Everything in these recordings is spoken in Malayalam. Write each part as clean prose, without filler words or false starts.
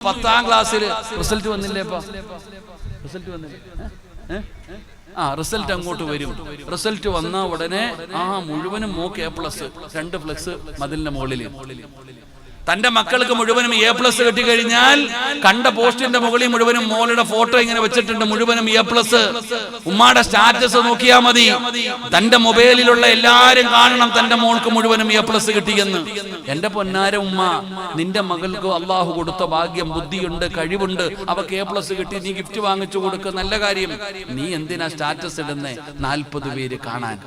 10ാം ക്ലാസ്സിൽ റിസൾട്ട് വന്നില്ലേ? റിസൾട്ട് വന്നില്ലേ? റിസൾട്ട് അങ്ങോട്ട് വരും. റിസൾട്ട് വന്ന ഉടനെ മുഴുവനും മോക്ക് A+, 2 ഫ്ലെക്സ് മതിലിന്റെ മുകളിൽ. തന്റെ മക്കൾക്ക് മുഴുവനും A+ കിട്ടിക്കഴിഞ്ഞാൽ കണ്ട പോസ്റ്റിന്റെ മുകളിൽ മുഴുവനും മോളുടെ ഫോട്ടോ ഇങ്ങനെ വെച്ചിട്ടുണ്ട്, മുഴുവനും A+. ഉമ്മാടെ സ്റ്റാറ്റസ് നോക്കിയാ മതി, തന്റെ മൊബൈലിലുള്ള എല്ലാരും കാണണം തന്റെ മോൾക്ക് മുഴുവനും A+ കിട്ടിയെന്ന്. എന്റെ പൊന്നാര ഉമ്മ, നിന്റെ മകൾക്ക് അള്ളാഹു കൊടുത്ത ഭാഗ്യം, ബുദ്ധിയുണ്ട്, കഴിവുണ്ട്, അവക്ക് A+ കിട്ടി, നീ ഗിഫ്റ്റ് വാങ്ങിച്ചു കൊടുക്കുക, നല്ല കാര്യം. നീ എന്തിനാ സ്റ്റാറ്റസ് ഇടുന്നേ? 40 പേര് കാണാൻ.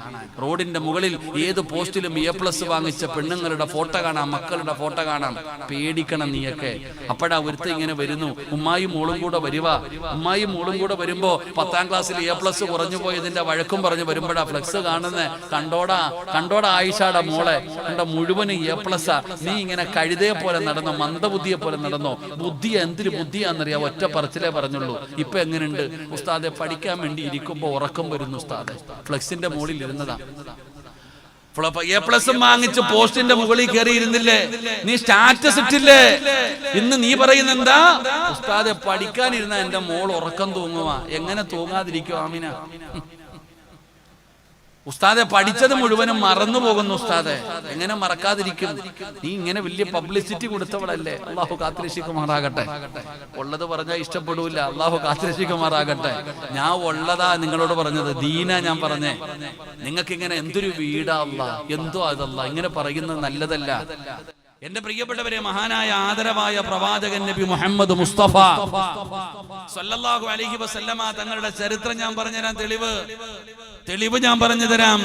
റോഡിന്റെ മുകളിൽ ഏത് പോസ്റ്റിലും A+ വാങ്ങിച്ച പെണ്ണുങ്ങളുടെ ഫോട്ടോ കാണാം, മക്കളുടെ ഫോട്ടോ കാണാം. പേടിക്കണം നീയൊക്കെ. അപ്പോഴാ ഒരുത്ത ഇങ്ങനെ വരുന്നു, ഉമ്മായും മോളും കൂടെ വരുക. ഉമ്മായും മോളും കൂടെ വരുമ്പോ 10ാം ക്ലാസ്സിൽ A+ കുറഞ്ഞു പോയതിന്റെ വഴക്കും പറഞ്ഞു വരുമ്പോഴാ ഫ്ലെക്സ് കാണുന്നേ. കണ്ടോടാ ആയിഷാടെ മോളെ, കണ്ട മുഴുവനും A+. നീ ഇങ്ങനെ കഴുതയെ പോലെ നടന്നോ, മന്ദബുദ്ധിയെ പോലെ നടന്നോ? ബുദ്ധി എന്തൊരു ബുദ്ധിയാണെന്നറിയാം, ഒറ്റ പറച്ചിലേ പറഞ്ഞുള്ളൂ. ഇപ്പൊ എങ്ങനെയുണ്ട് ഉസ്താദെ? പഠിക്കാൻ വേണ്ടി ഇരിക്കുമ്പോ ഉറക്കം വരുന്നു ഉസ്താദെ. ഫ്ലെക്സിന്റെ മുകളിൽ ഇരുന്നതാ. A+ വാങ്ങിച്ച് പോസ്റ്റിന്റെ മുകളിൽ കയറി ഇരുന്നില്ലേ? നീ സ്റ്റാറ്റസ് ഇട്ടില്ലേ? ഇന്ന് നീ പറയുന്ന എന്താ? ഉസ്താദെ പഠിക്കാനിരുന്ന എന്റെ മോൾ ഉറക്കം തൂങ്ങുക. എങ്ങനെ തൂങ്ങാതിരിക്കും ആമിന? ഉസ്താദെ പഠിച്ചത് മുഴുവനും മറന്നു പോകുന്നു ഉസ്താദെ, എങ്ങനെ മറക്കാതിരിക്കും? നീ ഇങ്ങനെ വലിയ പബ്ലിസിറ്റി കൊടുത്തവളല്ലേ. അള്ളാഹു കാത്തിരക്ഷിക്കുമാറാകട്ടെ. ഉള്ളത് പറഞ്ഞാൽ ഇഷ്ടപ്പെടൂല, അള്ളാഹു കാത്തിരക്ഷിക്കുമാറാകട്ടെ. ഞാൻ ഉള്ളതാ നിങ്ങളോട് പറഞ്ഞത്, ദീന ഞാൻ പറഞ്ഞേ. നിങ്ങൾക്ക് ഇങ്ങനെ എന്തൊരു വീടാ അല്ലാ, എന്തോ അതല്ല, ഇങ്ങനെ പറയുന്നത് നല്ലതല്ല. എന്റെ പ്രിയപ്പെട്ടവരെ, മഹാനായ ആദരവായ പ്രവാചകൻ നബി മുഹമ്മദ് മുസ്തഫ സല്ലല്ലാഹു അലൈഹി വസല്ലമ തങ്ങളുടെ ചരിത്രം ഞാൻ പറഞ്ഞുതരാം. തെളിവ് ഞാൻ പറഞ്ഞു തരാം.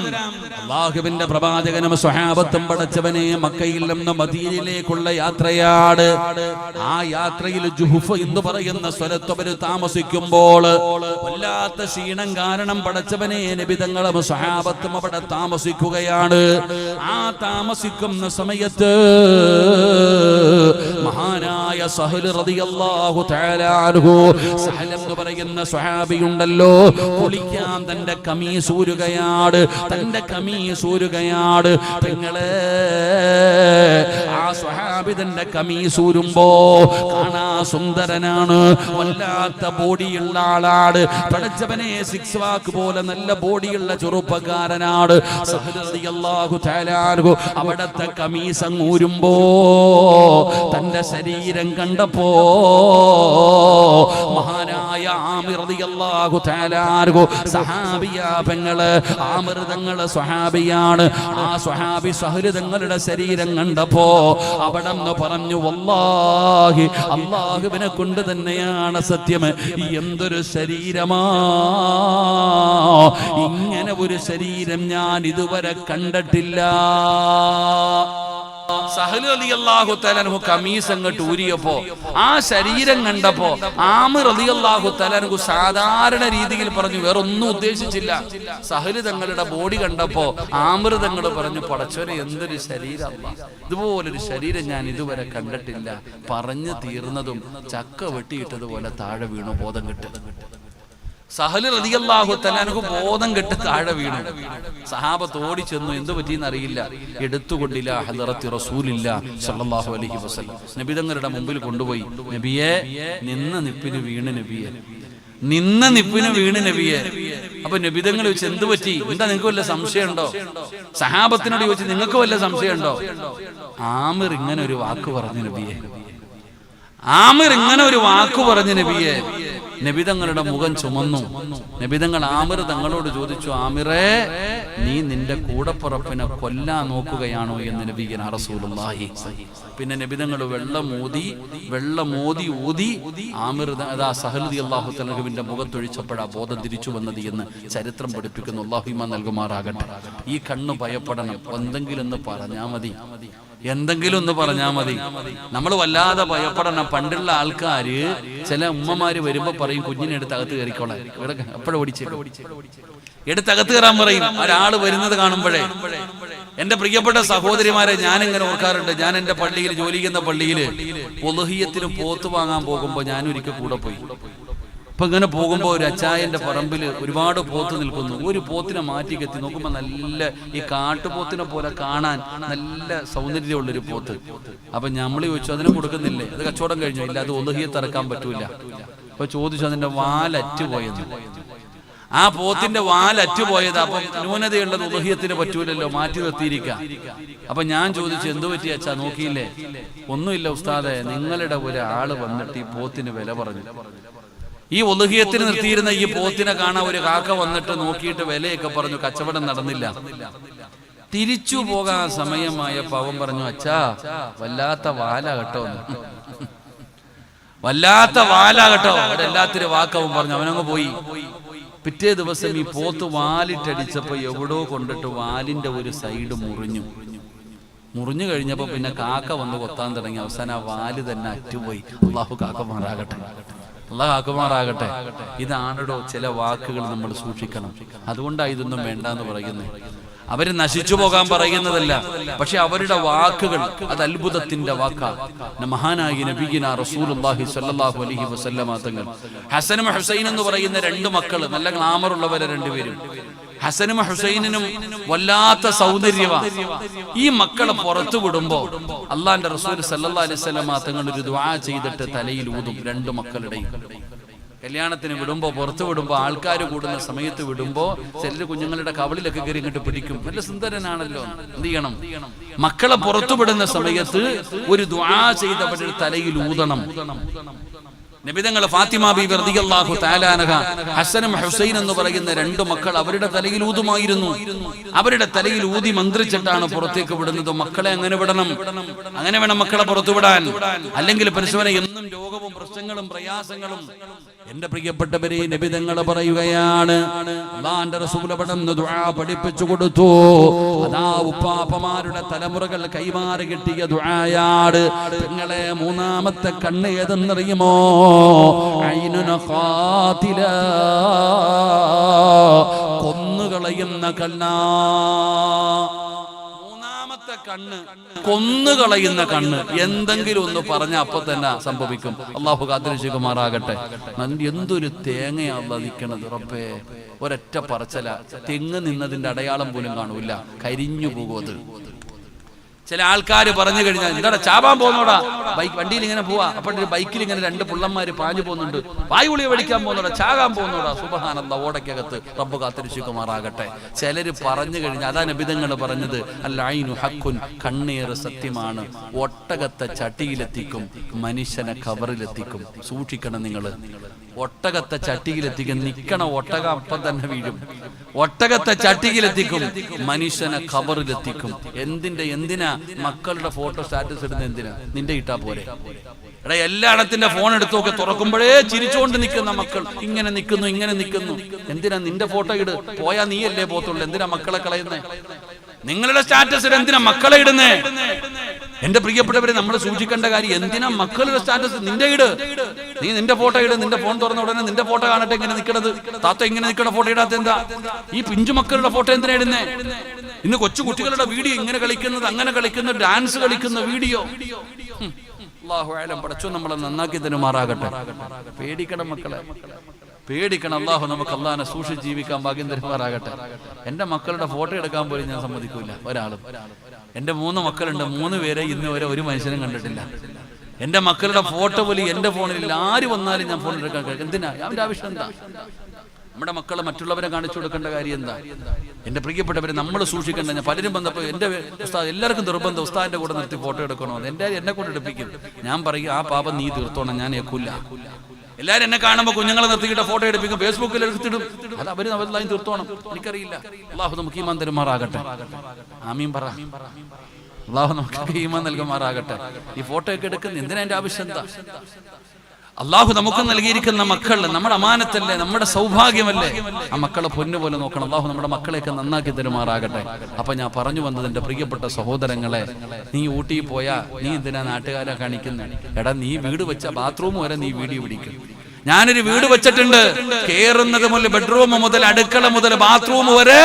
അല്ലാഹുവിന്റെ പ്രവാചകനും സ്വഹാബത്തും പടച്ചവനെ മക്കയിൽ നിന്ന് മദീനയിലേക്കുള്ള യാത്രയാണ്. ആ യാത്രയിൽ ജുഹുഫ് എന്ന് പറയുന്ന സ്ഥലത്ത് അവർ താമസിക്കുമ്പോൾ വല്ലാത്ത ക്ഷീണം കാരണം പടച്ചവനെ നബി തങ്ങളും സ്വഹാബത്തും അവിടെ താമസിക്കുകയാണ്. ആ താമസിക്കുന്ന സമയത്ത് മഹാനായ സഹൽ റളിയല്ലാഹു തആല അൻഹു, സഹൽ എന്ന് പറയുന്ന സ്വഹാബിയുണ്ടല്ലോ, കുളിക്കാൻ തന്റെ കമീസ് ഊരുകയാണ്. പെങ്ങളെ, ആ സ്വഹാബി തന്റെ കമീസ് ഊരുമ്പോ കാണാ സുന്ദരനാണ്, വല്ലാത്ത ബോഡിയുള്ള ആളാണ്. പടച്ചവനെ സിക്സ് വാക്ക് പോലെ നല്ല ബോഡിയുള്ള ചെറുപ്പക്കാരനാണ്. സഹൽ റളിയല്ലാഹു തആല അൻഹു അവിടത്തെ കമീസ് അങ്ങ് ഊരുമ്പോ തന്റെ ശരീരം കണ്ടപ്പോ മഹാനായ ആമിർ റളിയല്ലാഹു തആല അൻഹു, സഹാബിയ പെങ്ങള്, ആമിർ തങ്ങള് സ്വഹാബിയാണ്. ആ സ്വഹാബി സഹൽ തങ്ങളുടെ ശരീരം കണ്ടപ്പോ അവിടെ നിന്ന് പറഞ്ഞു, വല്ലാഹി അല്ലാഹുവിനെ കൊണ്ട് തന്നെയാണ് സത്യം, എന്തൊരു ശരീരമാ, ഇങ്ങനെ ഒരു ശരീരം ഞാൻ ഇതുവരെ കണ്ടിട്ടില്ല. സഹൽ റളിയല്ലാഹു തആല അൻഹു കമീസ് അങ്ങോട്ട് ഊരിയപ്പോ ആ ശരീരം കണ്ടപ്പോ ആമിർ റളിയല്ലാഹു തആല അൻഹു സാധാരണ രീതിയിൽ പറഞ്ഞു, വേറെ ഒന്നും ഉദ്ദേശിച്ചില്ല. സഹൽ തങ്ങളുടെ ബോഡി കണ്ടപ്പോ ആമിർ തങ്ങൾ പറഞ്ഞു, പടച്ചോനെ എന്തൊരു ശരീരം, ഇതുപോലൊരു ശരീരം ഞാൻ ഇതുവരെ കണ്ടിട്ടില്ല. പറഞ്ഞു തീർന്നതും ചക്ക വെട്ടിയിട്ടതുപോലെ താഴെ വീണു, ബോധം കെട്ട്. സഹൽ റളിയല്ലാഹു തആല അൻഹു ബോധം കെട്ട് താഴെ വീണു. സഹാബത്ത് ഓടി ചെന്നു, എന്തു പറ്റിയെന്ന് അറിയില്ല. എടുത്തുകൊണ്ടില്ല ഹദറത്തി റസൂലില്ലാഹി സ്വല്ലല്ലാഹു അലൈഹി വസല്ലം നബി തങ്ങളുടെ മുമ്പിൽ കൊണ്ടുപോയി. നബിയെ, നിന്ന നിപ്പിന് വീണ് നബിയെ. അപ്പൊ നബി തങ്ങൾ ചോദിച്ചു, എന്തു പറ്റി, എന്താ നിങ്ങൾക്ക് വല്ല സംശയമുണ്ടോ? സഹാബത്തിനോട് ചോദിച്ചു, നിങ്ങൾക്ക് വല്ല സംശയമുണ്ടോ? ആമിർ ഇങ്ങനെ ഒരു വാക്ക് പറഞ്ഞു നബിയെ. നബിതങ്ങളുടെ മുഖം ചുമന്നു. നബിതങ്ങൾ ആമിർ തങ്ങളോട് ചോദിച്ചു, ആമിറേ, നീ നിന്റെ കൂടപ്പുറപ്പിനെ കൊല്ലാൻ നോക്കുകയാണോ എന്ന് നബിയനാ റസൂലുള്ളാഹി. പിന്നെ നബിതങ്ങൾ വെള്ളം ഊതി ആമിർ സഹൽ റളിയല്ലാഹു തആല അൻഹുവിന്റെ മുഖത്തൊഴിച്ചപ്പോഴാ ബോധം തിരിച്ചു വന്നത് എന്ന് ചരിത്രം പഠിപ്പിക്കുന്നു. അല്ലാഹു ഈമാൻ നൽകുമാറാകട്ടെ. ഈ കണ്ണ് ഭയപ്പെടണം. എന്തെങ്കിലും ഒന്ന് പറഞ്ഞാൽ മതി. നമ്മൾ വല്ലാതെ ഭയപ്പെടണം. പണ്ടുള്ള ആൾക്കാര്, ചില ഉമ്മമാര് വരുമ്പോ പറയും, കുഞ്ഞിനെ എടുത്ത് അകത്ത് കയറിക്കോളാൻ. എപ്പോഴും എടുത്തകത്ത് കയറാൻ പറയും. ഒരാള് വരുന്നത് കാണുമ്പോഴേ. എന്റെ പ്രിയപ്പെട്ട സഹോദരിമാരെ, ഞാനിങ്ങനെ ഓർക്കാറുണ്ട്. ഞാൻ എന്റെ പള്ളിയിൽ, ജോലി ചെയ്യുന്ന പള്ളിയിൽ ഉളുഹിയ്യത്തിന് പോത്ത് വാങ്ങാൻ പോകുമ്പോ ഞാൻ ഒരിക്കൽ കൂടെ പോയി. അപ്പൊ ഇങ്ങനെ പോകുമ്പോൾ ഒരു അച്ചായന്റെ പറമ്പിൽ ഒരുപാട് പോത്ത് നിൽക്കുന്നു. ഒരു പോത്തിനെ മാറ്റി കെത്തി നോക്കുമ്പോ നല്ല ഈ കാട്ടുപോത്തിനെ പോലെ കാണാൻ നല്ല സൗന്ദര്യമുള്ളൊരു പോത്ത്. അപ്പൊ നമ്മൾ ചോദിച്ചു അതിനെ കൊടുക്കുന്നില്ലേ? അത് കച്ചവടം കഴിഞ്ഞു. ഇല്ല, അത് ഉളുഹിയത്ത് ഇറക്കാൻ പറ്റൂല. അപ്പൊ ചോദിച്ചു അതിന്റെ വാലറ്റുപോയെന്ന്. ആ പോത്തിന്റെ വാലറ്റുപോയത്. അപ്പൊ ന്യൂനതയുള്ളത് ഉളുഹിയത്തിന് പറ്റൂലല്ലോ, മാറ്റി നിർത്തിയിരിക്കാം. അപ്പൊ ഞാൻ ചോദിച്ചു എന്തു പറ്റി അച്ഛാ? നോക്കിയില്ലേ? ഒന്നുമില്ല ഉസ്താദെ, നിങ്ങളുടെ ഒരാള് വന്നിട്ട് ഈ പോത്തിന് വില പറഞ്ഞു. ഈ ഉളുഹിയത്തിന് നിർത്തിയിരുന്ന ഈ പോത്തിനെ കാണാൻ ഒരു കാക്ക വന്നിട്ട് നോക്കിയിട്ട് വിലയൊക്കെ പറഞ്ഞു. കച്ചവടം നടന്നില്ല. തിരിച്ചു പോകാൻ സമയമായ പാവം പറഞ്ഞു, അച്ഛാ വല്ലാത്ത വാല കേട്ടോ, വല്ലാത്ത വാല കേട്ടോ. എല്ലാത്തിനും വാക്കവും പറഞ്ഞു. അവനങ്ങ് പോയി. പിറ്റേ ദിവസം ഈ പോത്ത് വാലിട്ടടിച്ചപ്പോ എവിടോ കൊണ്ടിട്ട് വാലിന്റെ ഒരു സൈഡ് മുറിഞ്ഞു കഴിഞ്ഞപ്പോ പിന്നെ കാക്ക വന്ന് കൊത്താൻ തുടങ്ങി. അവസാനം ആ വാല് തന്നെ അറ്റുപോയി. അള്ളാഹു കാക്കമാറാകട്ടെ, അള്ളാഹു കാക്കമാറാകട്ടെ. ഇതാണോ ചില വാക്കുകൾ നമ്മൾ സൂക്ഷിക്കണം. അതുകൊണ്ടാണ് ഇതൊന്നും വേണ്ടെന്ന് പറയുന്നത്. അവര് നശിച്ചു പോകാൻ പറയുന്നതല്ല, പക്ഷെ അവരുടെ വാക്കുകൾ അത് അത്ഭുതത്തിന്റെ വാക്കാണ്. മഹാനായ നബിയിന റസൂലുള്ളാഹി സ്വല്ലല്ലാഹു അലൈഹി വസല്ലമ തങ്ങൾ ഹസനും ഹുസൈൻ എന്ന് പറയുന്ന രണ്ട് മക്കൾ, നല്ല ഗ്ലാമറുള്ളവരെ രണ്ടുപേരും. ഹസനും ഹുസൈനും വല്ലാത്ത സൗന്ദര്യമാണ്. ഈ മക്കളെ പുറത്തു വിടുമ്പോ അള്ളാന്റെ റസൂൽ സല്ലല്ലാഹു അലൈഹി വസല്ലമ തങ്ങൾ ഒരു ദുആ ചെയ്തിട്ട് തലയിൽ ഊതും. രണ്ട് മക്കളുടെയും കല്യാണത്തിന് വിടുമ്പോ, പുറത്തു വിടുമ്പോ, ആൾക്കാർ കൂടുന്ന സമയത്ത് വിടുമ്പോ ചിലര് കുഞ്ഞുങ്ങളുടെ കവളിലൊക്കെ കയറി ഇങ്ങോട്ട് പിടിക്കും. നല്ല സുന്ദരനാണല്ലോ. എന്ത് ചെയ്യണം? മക്കളെ പുറത്തു വിടുന്ന സമയത്ത് ഒരു ദുആ ചെയ്തവരുടെ തലയിൽ ഊതണം. നബിതങ്ങൾ ഫാത്തിമ ബീബി റളിയല്ലാഹു തആല അൻഹ ഹസനും ഹുസൈൻ എന്ന് പറയുന്ന രണ്ട് മക്കൾ അവരുടെ തലയിൽ ഊതുമായിരുന്നു. അവരുടെ തലയിൽ ഊതി മന്ത്രിച്ചിട്ടാണ് പുറത്തേക്ക് വിടുന്നത്. മക്കളെ അങ്ങനെ വിടണം, അങ്ങനെ വേണം മക്കളെ പുറത്തു വിടാൻ. അല്ലെങ്കിൽ പരിശോധന എന്നും രോഗവും പ്രശ്നങ്ങളും പ്രയാസങ്ങളും. എന്റെ പ്രിയപ്പെട്ടവരെ, നബിതങ്ങൾ പറയുകയാണ്, അല്ലാഹുവിന്റെ റസൂൽ അവിടുന്ന് ദുആ പഠിപ്പിച്ചു കൊടുത്തു. അതാ ഉപ്പാപ്പമാരുടെ തലമുറകൾ കൈമാറി കിട്ടിയ ദുആയാണ്. നിങ്ങളെ മൂന്നാമത്തെ കണ്ണ് ഏതെന്നറിയുമോ? ഐനുന ഖാതില, കൊന്നുകളയുന്ന കണ്ണാ. കണ്ണ്, കൊന്നുകളയുന്ന കണ്ണ്. എന്തെങ്കിലും ഒന്ന് പറഞ്ഞ അപ്പൊ തന്നെ സംഭവിക്കും. അള്ളാഹു കാത്തിരക്ഷിക്കുമാറാകട്ടെ. എന്തൊരു തേങ്ങയാ അള്ളാഹ് നിൽക്കണത് റബ്ബേ. ഒരൊറ്റ പറച്ചല, തെങ്ങ് നിന്നതിന്റെ അടയാളം പോലും കാണൂല, കരിഞ്ഞു പോകും അത്. ചില ആൾക്കാർ പറഞ്ഞു കഴിഞ്ഞാൽ എന്താ ചാവാൻ പോകുന്നോടാ, വണ്ടിയിൽ ഇങ്ങനെ പോവാ, അപ്പോഴൊരു ബൈക്കിൽ ഇങ്ങനെ രണ്ട് പുള്ളന്മാര് പാഞ്ഞു പോകുന്നുണ്ട്, വായുളിയ വലിക്കാൻ പോകുന്നോടാ, ചാകാൻ പോകുന്നോടാ. സുബ്ഹാനല്ലാഹ്, ഓടക്കകത്ത് റബ്ബ് കാത്തിരക്ഷിക്കുമാറാകട്ടെ. ചിലര് പറഞ്ഞു കഴിഞ്ഞാൽ അതാ നബിതങ്ങൾ പറഞ്ഞത്, അൽ ഐനു ഹഖുൻ, കണ്ണേറ് സത്യമാണ്. ഒട്ടകത്തെ ചട്ടിയിലെത്തിക്കും, മനുഷ്യനെ ഖബറിലെത്തിക്കും. സൂക്ഷിക്കണം നിങ്ങൾ. ഒട്ടകത്തെ ചട്ടിയിലെത്തിക്കും. നിക്കണ ഒട്ടകം അപ്പം തന്നെ വീഴും. ഒട്ടകത്തെ ചട്ടിയിലെത്തിക്കും, മനുഷ്യനെ ഖബറിലെത്തിക്കും. എന്തിനാ മക്കളുടെ ഫോട്ടോ സ്റ്റാറ്റസ് ഇടുന്ന? എന്തിനാ? നിന്റെ ഇട്ടാ പോരെ? എടാ, എല്ലായിടത്തിന്റെ ഫോൺ എടുത്തൊക്കെ തുറക്കുമ്പോഴേ ചിരിച്ചുകൊണ്ട് നിൽക്കുന്ന മക്കൾ ഇങ്ങനെ നിൽക്കുന്നു. എന്തിനാ നിന്റെ ഫോട്ടോ ഇട്? പോയാ നീയല്ലേ പോത്തുള്ളൂ. എന്തിനാ മക്കളെ കളയുന്നേ? നിങ്ങളുടെ സ്റ്റാറ്റസ് എന്തിനാ മക്കളെ ഇടുന്നേ? എന്റെ പ്രിയപ്പെട്ടവരെ, നമ്മൾ സൂക്ഷിക്കേണ്ട കാര്യം, എന്തിനാ മക്കളുടെ സ്റ്റാറ്റസ്? നിന്റെ ഇട്, നീ നിന്റെ ഫോട്ടോ ഇട്. നിന്റെ ഫോൺ തുറന്ന ഉടനെ നിന്റെ ഫോട്ടോ കാണട്ടെ ഇങ്ങനെ നിൽക്കണത്. താത്ത ഇങ്ങനെ നിൽക്കണ ഫോട്ടോ ഇടാത്ത എന്താ? ഈ പിഞ്ചു മക്കളുടെ ഫോട്ടോ എന്തിനാ ഇടുന്നേ? ഇന്ന് കൊച്ചു കുട്ടികളുടെ വീഡിയോ ഇങ്ങനെ കളിക്കുന്നത്, അങ്ങനെ കളിക്കുന്ന, ഡാൻസ് കളിക്കുന്ന വീഡിയോ. അല്ലാഹു അഅലം. പടച്ചോൻ നമ്മളെ നന്നാക്കി തരുമാറാകട്ടെ. പേടിക്കണം മക്കളെ, പേടിക്കണം. അല്ലാഹു നമുക്ക് അല്ലാഹനെ സൂക്ഷിച്ച് ജീവിക്കാൻ ഭാഗ്യം തരുമാറാകട്ടെ. എന്റെ മക്കളുടെ ഫോട്ടോ എടുക്കാൻ പോലും ഞാൻ സമ്മതിക്കൂല ഒരാളും. എന്റെ 3 മക്കളുണ്ട്. 3 പേരെ ഇന്ന് വരെ ഒരു മനുഷ്യനും കണ്ടിട്ടില്ല. എന്റെ മക്കളുടെ ഫോട്ടോ പോലും എന്റെ ഫോണിൽ ആര് വന്നാലും ഞാൻ ഫോൺ എടുക്കാൻ കഴിയും. എന്തിനാ? അവന്റെ ആവശ്യം എന്താ? നമ്മുടെ മക്കളെ മറ്റുള്ളവരെ കാണിച്ചു കൊടുക്കേണ്ട കാര്യം എന്താ? എന്റെ പ്രിയപ്പെട്ടവരെ, നമ്മൾ സൂക്ഷിക്കേണ്ട. ഞാൻ പലരും വന്നപ്പോൾ എന്റെ ഉസ്താദ്, എല്ലാവർക്കും നിർബന്ധം ഉസ്താദിന്റെ കൂടെ നിർത്തി ഫോട്ടോ എടുക്കണോ? എന്നെ കൊണ്ട് എടുപ്പിക്കും. ഞാൻ പറയും, ആ പാപം നീ തീർത്തോണം, ഞാൻ ഏക്കൂല. എല്ലാരും എന്നെ കാണുമ്പോൾ കുഞ്ഞുങ്ങളെ നിർത്തിയിട്ട് ഫോട്ടോ എടുപ്പിക്കും, ഫേസ്ബുക്കിൽ എടുത്തിടും. അത് അവര് അവരെല്ലാം തീർത്തോണം. എനിക്കറിയില്ല. അള്ളാഹു നമുക്ക് ഈമാൻ തരുമാറാകട്ടെ. ആമീൻ പറ. അള്ളാഹു നമുക്ക് ഈമാൻ നൽകുമാറാകട്ടെ. ഈ ഫോട്ടോ ഒക്കെ എടുക്കുന്ന എന്തിനാ? എന്റെ ആവശ്യം എന്താ? അള്ളാഹു നമുക്ക് നൽകിയിരിക്കുന്ന മക്കൾ നമ്മുടെ അമാനത്തല്ലേ, നമ്മുടെ സൗഭാഗ്യമല്ലേ? ആ മക്കളെ പൊന്നുപോലെ നോക്കണം. അള്ളാഹു നമ്മുടെ മക്കളെയൊക്കെ നന്നാക്കി തരുമാറാകട്ടെ. അപ്പൊ ഞാൻ പറഞ്ഞു വന്നത്, എന്റെ പ്രിയപ്പെട്ട സഹോദരങ്ങളെ, നീ ഊട്ടി പോയാ നീ എന്തിനാ നാട്ടുകാരെ കാണിക്കുന്നത്? എടാ, നീ വീട് വെച്ച ബാത്റൂം വരെ നീ വീഡിയോ പിടിക്കും. ഞാനൊരു വീട് വെച്ചിട്ടുണ്ട്, കേറുന്നത് മുതൽ ബെഡ്റൂം മുതൽ അടുക്കള മുതൽ ബാത്റൂം വരെ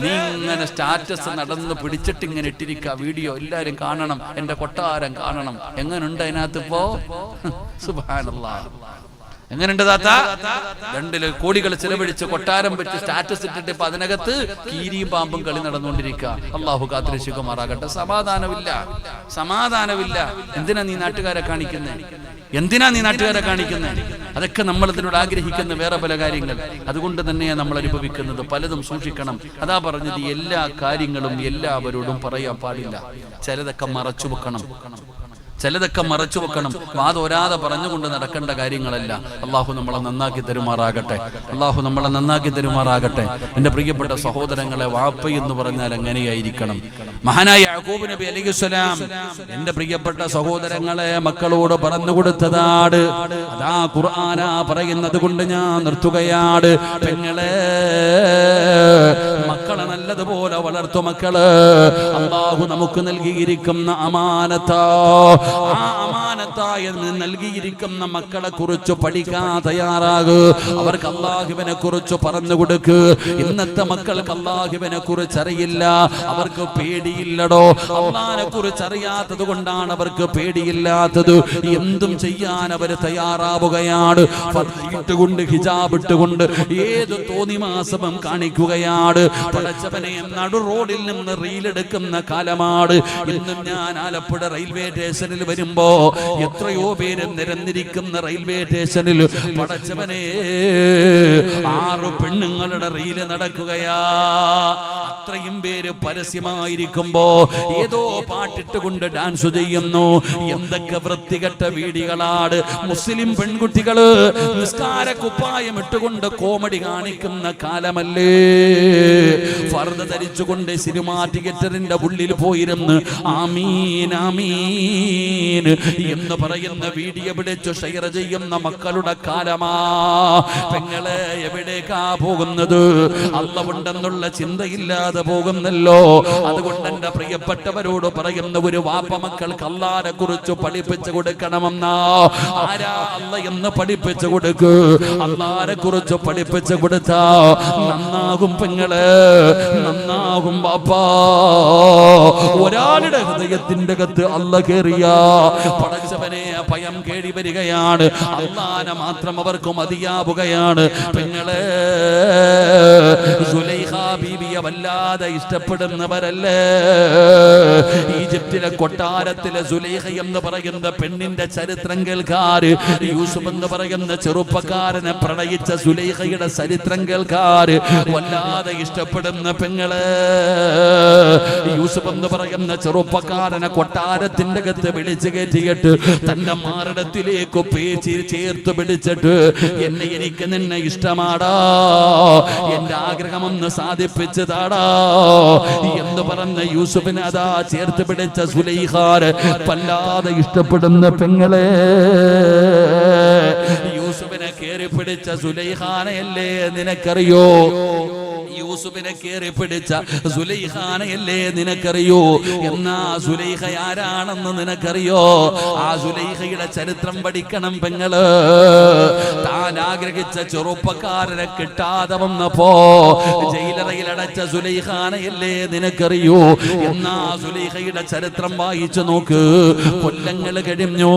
നീ ഇങ്ങനെ സ്റ്റാറ്റസ് നടന്ന് പിടിച്ചിട്ട് ഇങ്ങനെ ഇട്ടിരിക്കുക. വീഡിയോ എല്ലാരും കാണണം, എന്റെ കൊട്ടാരം കാണണം. എങ്ങനുണ്ട് അതിനകത്ത് ഇപ്പോ? സുബ്ഹാനല്ലാഹ്. എങ്ങനെയുണ്ട് താത്ത? 2 കോടികൾ ചെലവഴിച്ച് കൊട്ടാരം വെച്ച് സ്റ്റാറ്റസ് ഇട്ടിട്ട് ഇപ്പൊ അതിനകത്ത് കീരിയും പാമ്പും കളി നടന്നുകൊണ്ടിരിക്കുക. അള്ളാഹു കാത്തിരക്ഷിക്കുമാറാകട്ടെ. സമാധാനമില്ല. എന്തിനാ നീ നാട്ടുകാരെ കാണിക്കുന്നത്? അതൊക്കെ നമ്മൾ ഇതിനോട് ആഗ്രഹിക്കുന്ന വേറെ പല കാര്യങ്ങൾ. അതുകൊണ്ട് തന്നെയാണ് നമ്മൾ അനുഭവിക്കുന്നത്. പലതും സൂക്ഷിക്കണം. അതാ പറഞ്ഞത്, എല്ലാ കാര്യങ്ങളും എല്ലാവരോടും പറയാൻ പാടില്ല. ചിലതൊക്കെ മറച്ചു വെക്കണം. വാതോരാതെ പറഞ്ഞുകൊണ്ട് നടക്കേണ്ട കാര്യങ്ങളല്ല. അള്ളാഹു നമ്മളെ നന്നാക്കി തരുമാറാകട്ടെ. എന്റെ പ്രിയപ്പെട്ട സഹോദരങ്ങളെ, വാപ്പ എന്ന് പറഞ്ഞാൽ എങ്ങനെയായിരിക്കണം? മഹാനായ യാക്കൂബ് നബി അലൈഹിസ്സലാം എന്റെ പ്രിയപ്പെട്ട സഹോദരങ്ങളെ മക്കളോട് പറഞ്ഞു കൊടുത്തതാണ്. അതാ ഖുർആനാ പറയുന്നത് കൊണ്ട് ഞാൻ നിർത്തുകയാണ്. പെങ്ങളെ, മക്കളെ നല്ലതുപോലെ വളർത്തു. മക്കള് അള്ളാഹു നമുക്ക് നൽകിയിരിക്കുന്ന അമാനത്താ. ആ അമാനത്തായി നൽകിയിരിക്കുന്ന മക്കളെ കുറിച്ച് പഠിക്കാൻ തയ്യാറാകൂ. അവർക്ക് അല്ലാഹുവിനെ കുറിച്ച് പറഞ്ഞു കൊടുക്ക്. ഇന്നത്തെ മക്കൾക്ക് അല്ലാഹുവിനെ കുറിച്ച് അറിയില്ല, അവർക്ക് പേടിയില്ലടോ. അല്ലാഹുവിനെ കുറിച്ച് അറിയാത്തത് കൊണ്ടാണ് അവർക്ക് പേടിയില്ലാത്തത്. എന്തും ചെയ്യാൻ അവർ തയ്യാറാവുകയാണ്. ഇട്ടുകൊണ്ട് ഹിജാബ് ഇട്ടുകൊണ്ട് ഏത് തോന്നിമാസവും കാണിക്കുകയാണ്. പടച്ചവനെ, നടു റോഡിൽ നിന്ന് റീലെടുക്കുന്ന കാലമാണ്. ഇന്നും ഞാൻ ആലപ്പുഴ റെയിൽവേ സ്റ്റേഷനിൽ വരുമ്പോ എത്രയോ പേര് നിരന്നിരിക്കുന്ന റെയിൽവേ സ്റ്റേഷനിൽ പടച്ചവനെ 6 പെണ്ണുങ്ങളുടെ റീല് നടക്കുകയാ. അത്രയും പേര് പരസ്യമായിരിക്കുമ്പോ ഏതോ പാട്ടിട്ടുകൊണ്ട് ഡാൻസ് ചെയ്യുന്നു. എന്തൊക്കെ വൃത്തികെട്ട വീഡിയോകളാണ്. മുസ്ലിം പെൺകുട്ടികള് നിസ്കാര കുപ്പായം ഇട്ടുകൊണ്ട് കോമഡി കാണിക്കുന്ന കാലമല്ലേ. ഫർദ ധരിച്ചുകൊണ്ട് സിനിമാ തിയേറ്ററിന്റെ ഉള്ളിൽ പോയിരുന്ന് ആമീൻ ആമീൻ എന്ന് പറയുന്ന വീഡിയോ പിടിച്ചു ഷെയർ ചെയ്യുന്ന മക്കളുടെ കാലമാ. പെങ്ങളെ, എവിടേക്കാ പോകുന്നത്? അള്ളാഹുണ്ടെന്നുള്ള ചിന്തയില്ലാതെ പോകുന്നല്ലോ. അതുകൊണ്ട് എന്റെ പ്രിയപ്പെട്ടവരോട് പറയുന്ന, ഒരു വാപ്പ മക്കൾക്ക് അല്ലാഹുവിനെ കുറിച്ച് പഠിപ്പിച്ചു കൊടുക്കണമെന്നാ. ആരാ അല്ലാഹ് എന്ന് പഠിപ്പിച്ചു കൊടുക്ക്. അല്ലാഹുവിനെ കുറിച്ച് പഠിപ്പിച്ചു കൊടുത്താ നന്നാകും പെങ്ങളെ, നന്നാകും വാപ്പാ. ഒരാളുടെ ഹൃദയത്തിന്റെ അകത്ത് അല്ലാഹ് കേറിയ പടച്ചവനെ ഭയം കേടി വരികയാണ്. അല്ലാഹുവിനെ മാത്രം അവർക്ക് മതിയാവുകയാണ്. പെങ്ങളെ, സുലൈഖ ബീവിയെ വല്ലാതെ ഇഷ്ടപ്പെടുന്നവരല്ലേ. ഈജിപ്തിലെ കൊട്ടാരത്തിലെ സുലൈഖ എന്ന് പറയുന്ന പെണ്ണിന്റെ ചരിത്രം കേൾക്കാറ്, യൂസുഫ് എന്ന് പറയുന്ന ചെറുപ്പക്കാരനെ പ്രണയിച്ച സുലൈഖയുടെ ചരിത്രം കേൾക്കാറ് വല്ലാതെ ഇഷ്ടപ്പെടുന്ന പെങ്ങളെ. യൂസുഫ് എന്ന് പറയുന്ന ചെറുപ്പക്കാരനെ കൊട്ടാരത്തിന്റെ അകത്ത് വിളിച്ചു കയറ്റിയിട്ട് തന്റെ മാറിടത്തിലേക്ക് പേച്ച് ചേർത്ത് പിടിച്ചിട്ട്, എനിക്ക് നിന്നെ ഇഷ്ടമാടാ, എന്റെ ആഗ്രഹമൊന്ന് സാധിപ്പിച്ചതാടാ എന്ന് പറഞ്ഞ യൂസുഫിനെ അതാ ചേർത്ത് പിടിച്ച സുലൈഖാര് വല്ലാതെ ഇഷ്ടപ്പെടുന്ന പെങ്ങളെ. യൂസുഫിനെ കേറി പിടിച്ച സുലൈഖാനയല്ലേ നിനക്കറിയോ? യൂസുഫിനെ കേറി പിടിച്ച സുലൈഖാനയല്ലേ നിനക്കറിയോ? എന്നാ സുലൈഖ ആരാണെന്ന് നിനക്കറിയോ? ആ സുലൈഖയുടെ ചരിത്രം പഠിക്കണം പെങ്ങള്. താൻ ആഗ്രഹിച്ച ചെറുപ്പക്കാരനെ കിട്ടാതെ വന്നപ്പോ ജയിലറയിൽ അടച്ച സുലൈഖാനയല്ലേ നിനക്കറിയോ? എന്നാ സുലൈഖയുടെ ചരിത്രം വായിച്ചു നോക്ക്. കൊല്ലങ്ങൾ കഴിഞ്ഞു,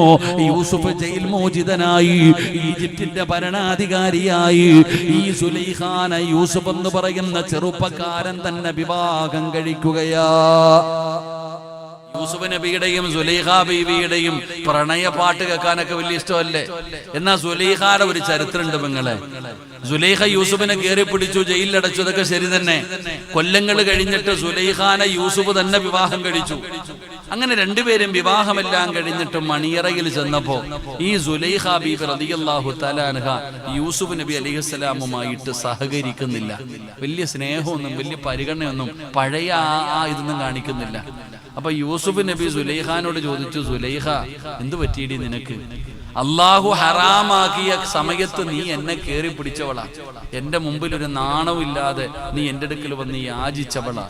യൂസുഫ് ജയിൽ മോചിതനായി, ഈജിപ്തിന്റെ ഭരണാധികാരിയായി. ഈ സുലൈഖാന യൂസുഫ് എന്ന് പറയുന്ന ചെറുപ്പക്കാരൻ തന്നെ വിവാഹം കഴിക്കുകയാ. യൂസുഫ് നബിയുടെയും സുലൈഖ ബീവിയുടെയും പ്രണയ പാട്ട് കേൾക്കാനൊക്കെ വലിയ ഇഷ്ടമല്ലേ? എന്നാ സുലൈഖയുടെ ഒരു ചരിത്രമുണ്ട് പെങ്ങളെ. സുലൈഖ യൂസുഫിനെ കയറി പിടിച്ചു, ജയിലിലടച്ചു. അതൊക്കെ ശരി തന്നെ. കൊല്ലങ്ങൾ കഴിഞ്ഞിട്ട് സുലൈഖാനെ യൂസുഫ് തന്നെ വിവാഹം കഴിച്ചു. അങ്ങനെ രണ്ടുപേരും വിവാഹമെല്ലാം കഴിഞ്ഞിട്ട് മണിയറയിൽ ചെന്നപ്പോ ഈ സുലൈഖ ബീബി റളിയല്ലാഹു തആല അൻഹ യൂസുഫ് നബി അലൈഹിസ്സലാമുമായിട്ട് സഹകരിക്കുന്നില്ല. വലിയ സ്നേഹമൊന്നും വലിയ പരിഗണനയൊന്നും പഴയ ഇതൊന്നും കാണിക്കുന്നില്ല. അപ്പൊ യൂസുഫ് നബി സുലൈഖാനോട് ചോദിച്ചു, സുലൈഖ, എന്ത് പറ്റിയിടി നിനക്ക്? അള്ളാഹു ഹറാമാക്കിയ സമയത്ത് നീ എന്നെ കേറി പിടിച്ചവളാ. എന്റെ മുമ്പിൽ ഒരു നാണമില്ലാതെ നീ എന്റെ അടുക്കൽ വന്ന് യാചിച്ചവളാ.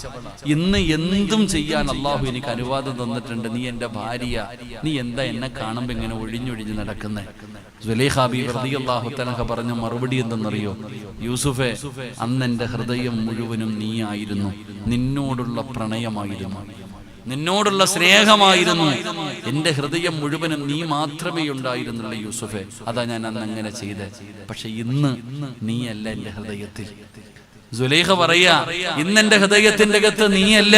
ഇന്ന് എന്തും ചെയ്യാൻ അള്ളാഹു എനിക്ക് അനുവാദം തന്നിട്ടുണ്ട്. നീ എന്റെ ഭാര്യ. നീ എന്താ എന്നെ കാണുമ്പോ ഇങ്ങനെ ഒഴിഞ്ഞൊഴിഞ്ഞ് നടക്കുന്നേ? സുലൈഖ ബീവി റളിയല്ലാഹു തആല പറഞ്ഞ മറുപടി എന്തെന്നറിയോ? യൂസുഫേ, അന്ന് എന്റെ ഹൃദയം മുഴുവനും നീ ആയിരുന്നു. നിന്നോടുള്ള പ്രണയമായിരുന്നു. നിന്നോടുള്ള സ്നേഹമായിരുന്നു. എന്റെ ഹൃദയം മുഴുവനും നീ മാത്രമേ ഉണ്ടായിരുന്നുള്ളൂ യൂസുഫേ. അതാ ഞാൻ അന്ന് അങ്ങനെ ചെയ്തേ. പക്ഷെ ഇന്ന് നീയല്ല എന്റെ ഹൃദയത്തിൽ. സുലൈഖ പറയാ, ഇന്നെന്റെ ഹൃദയത്തിന്റെ അകത്ത് നീയല്ല,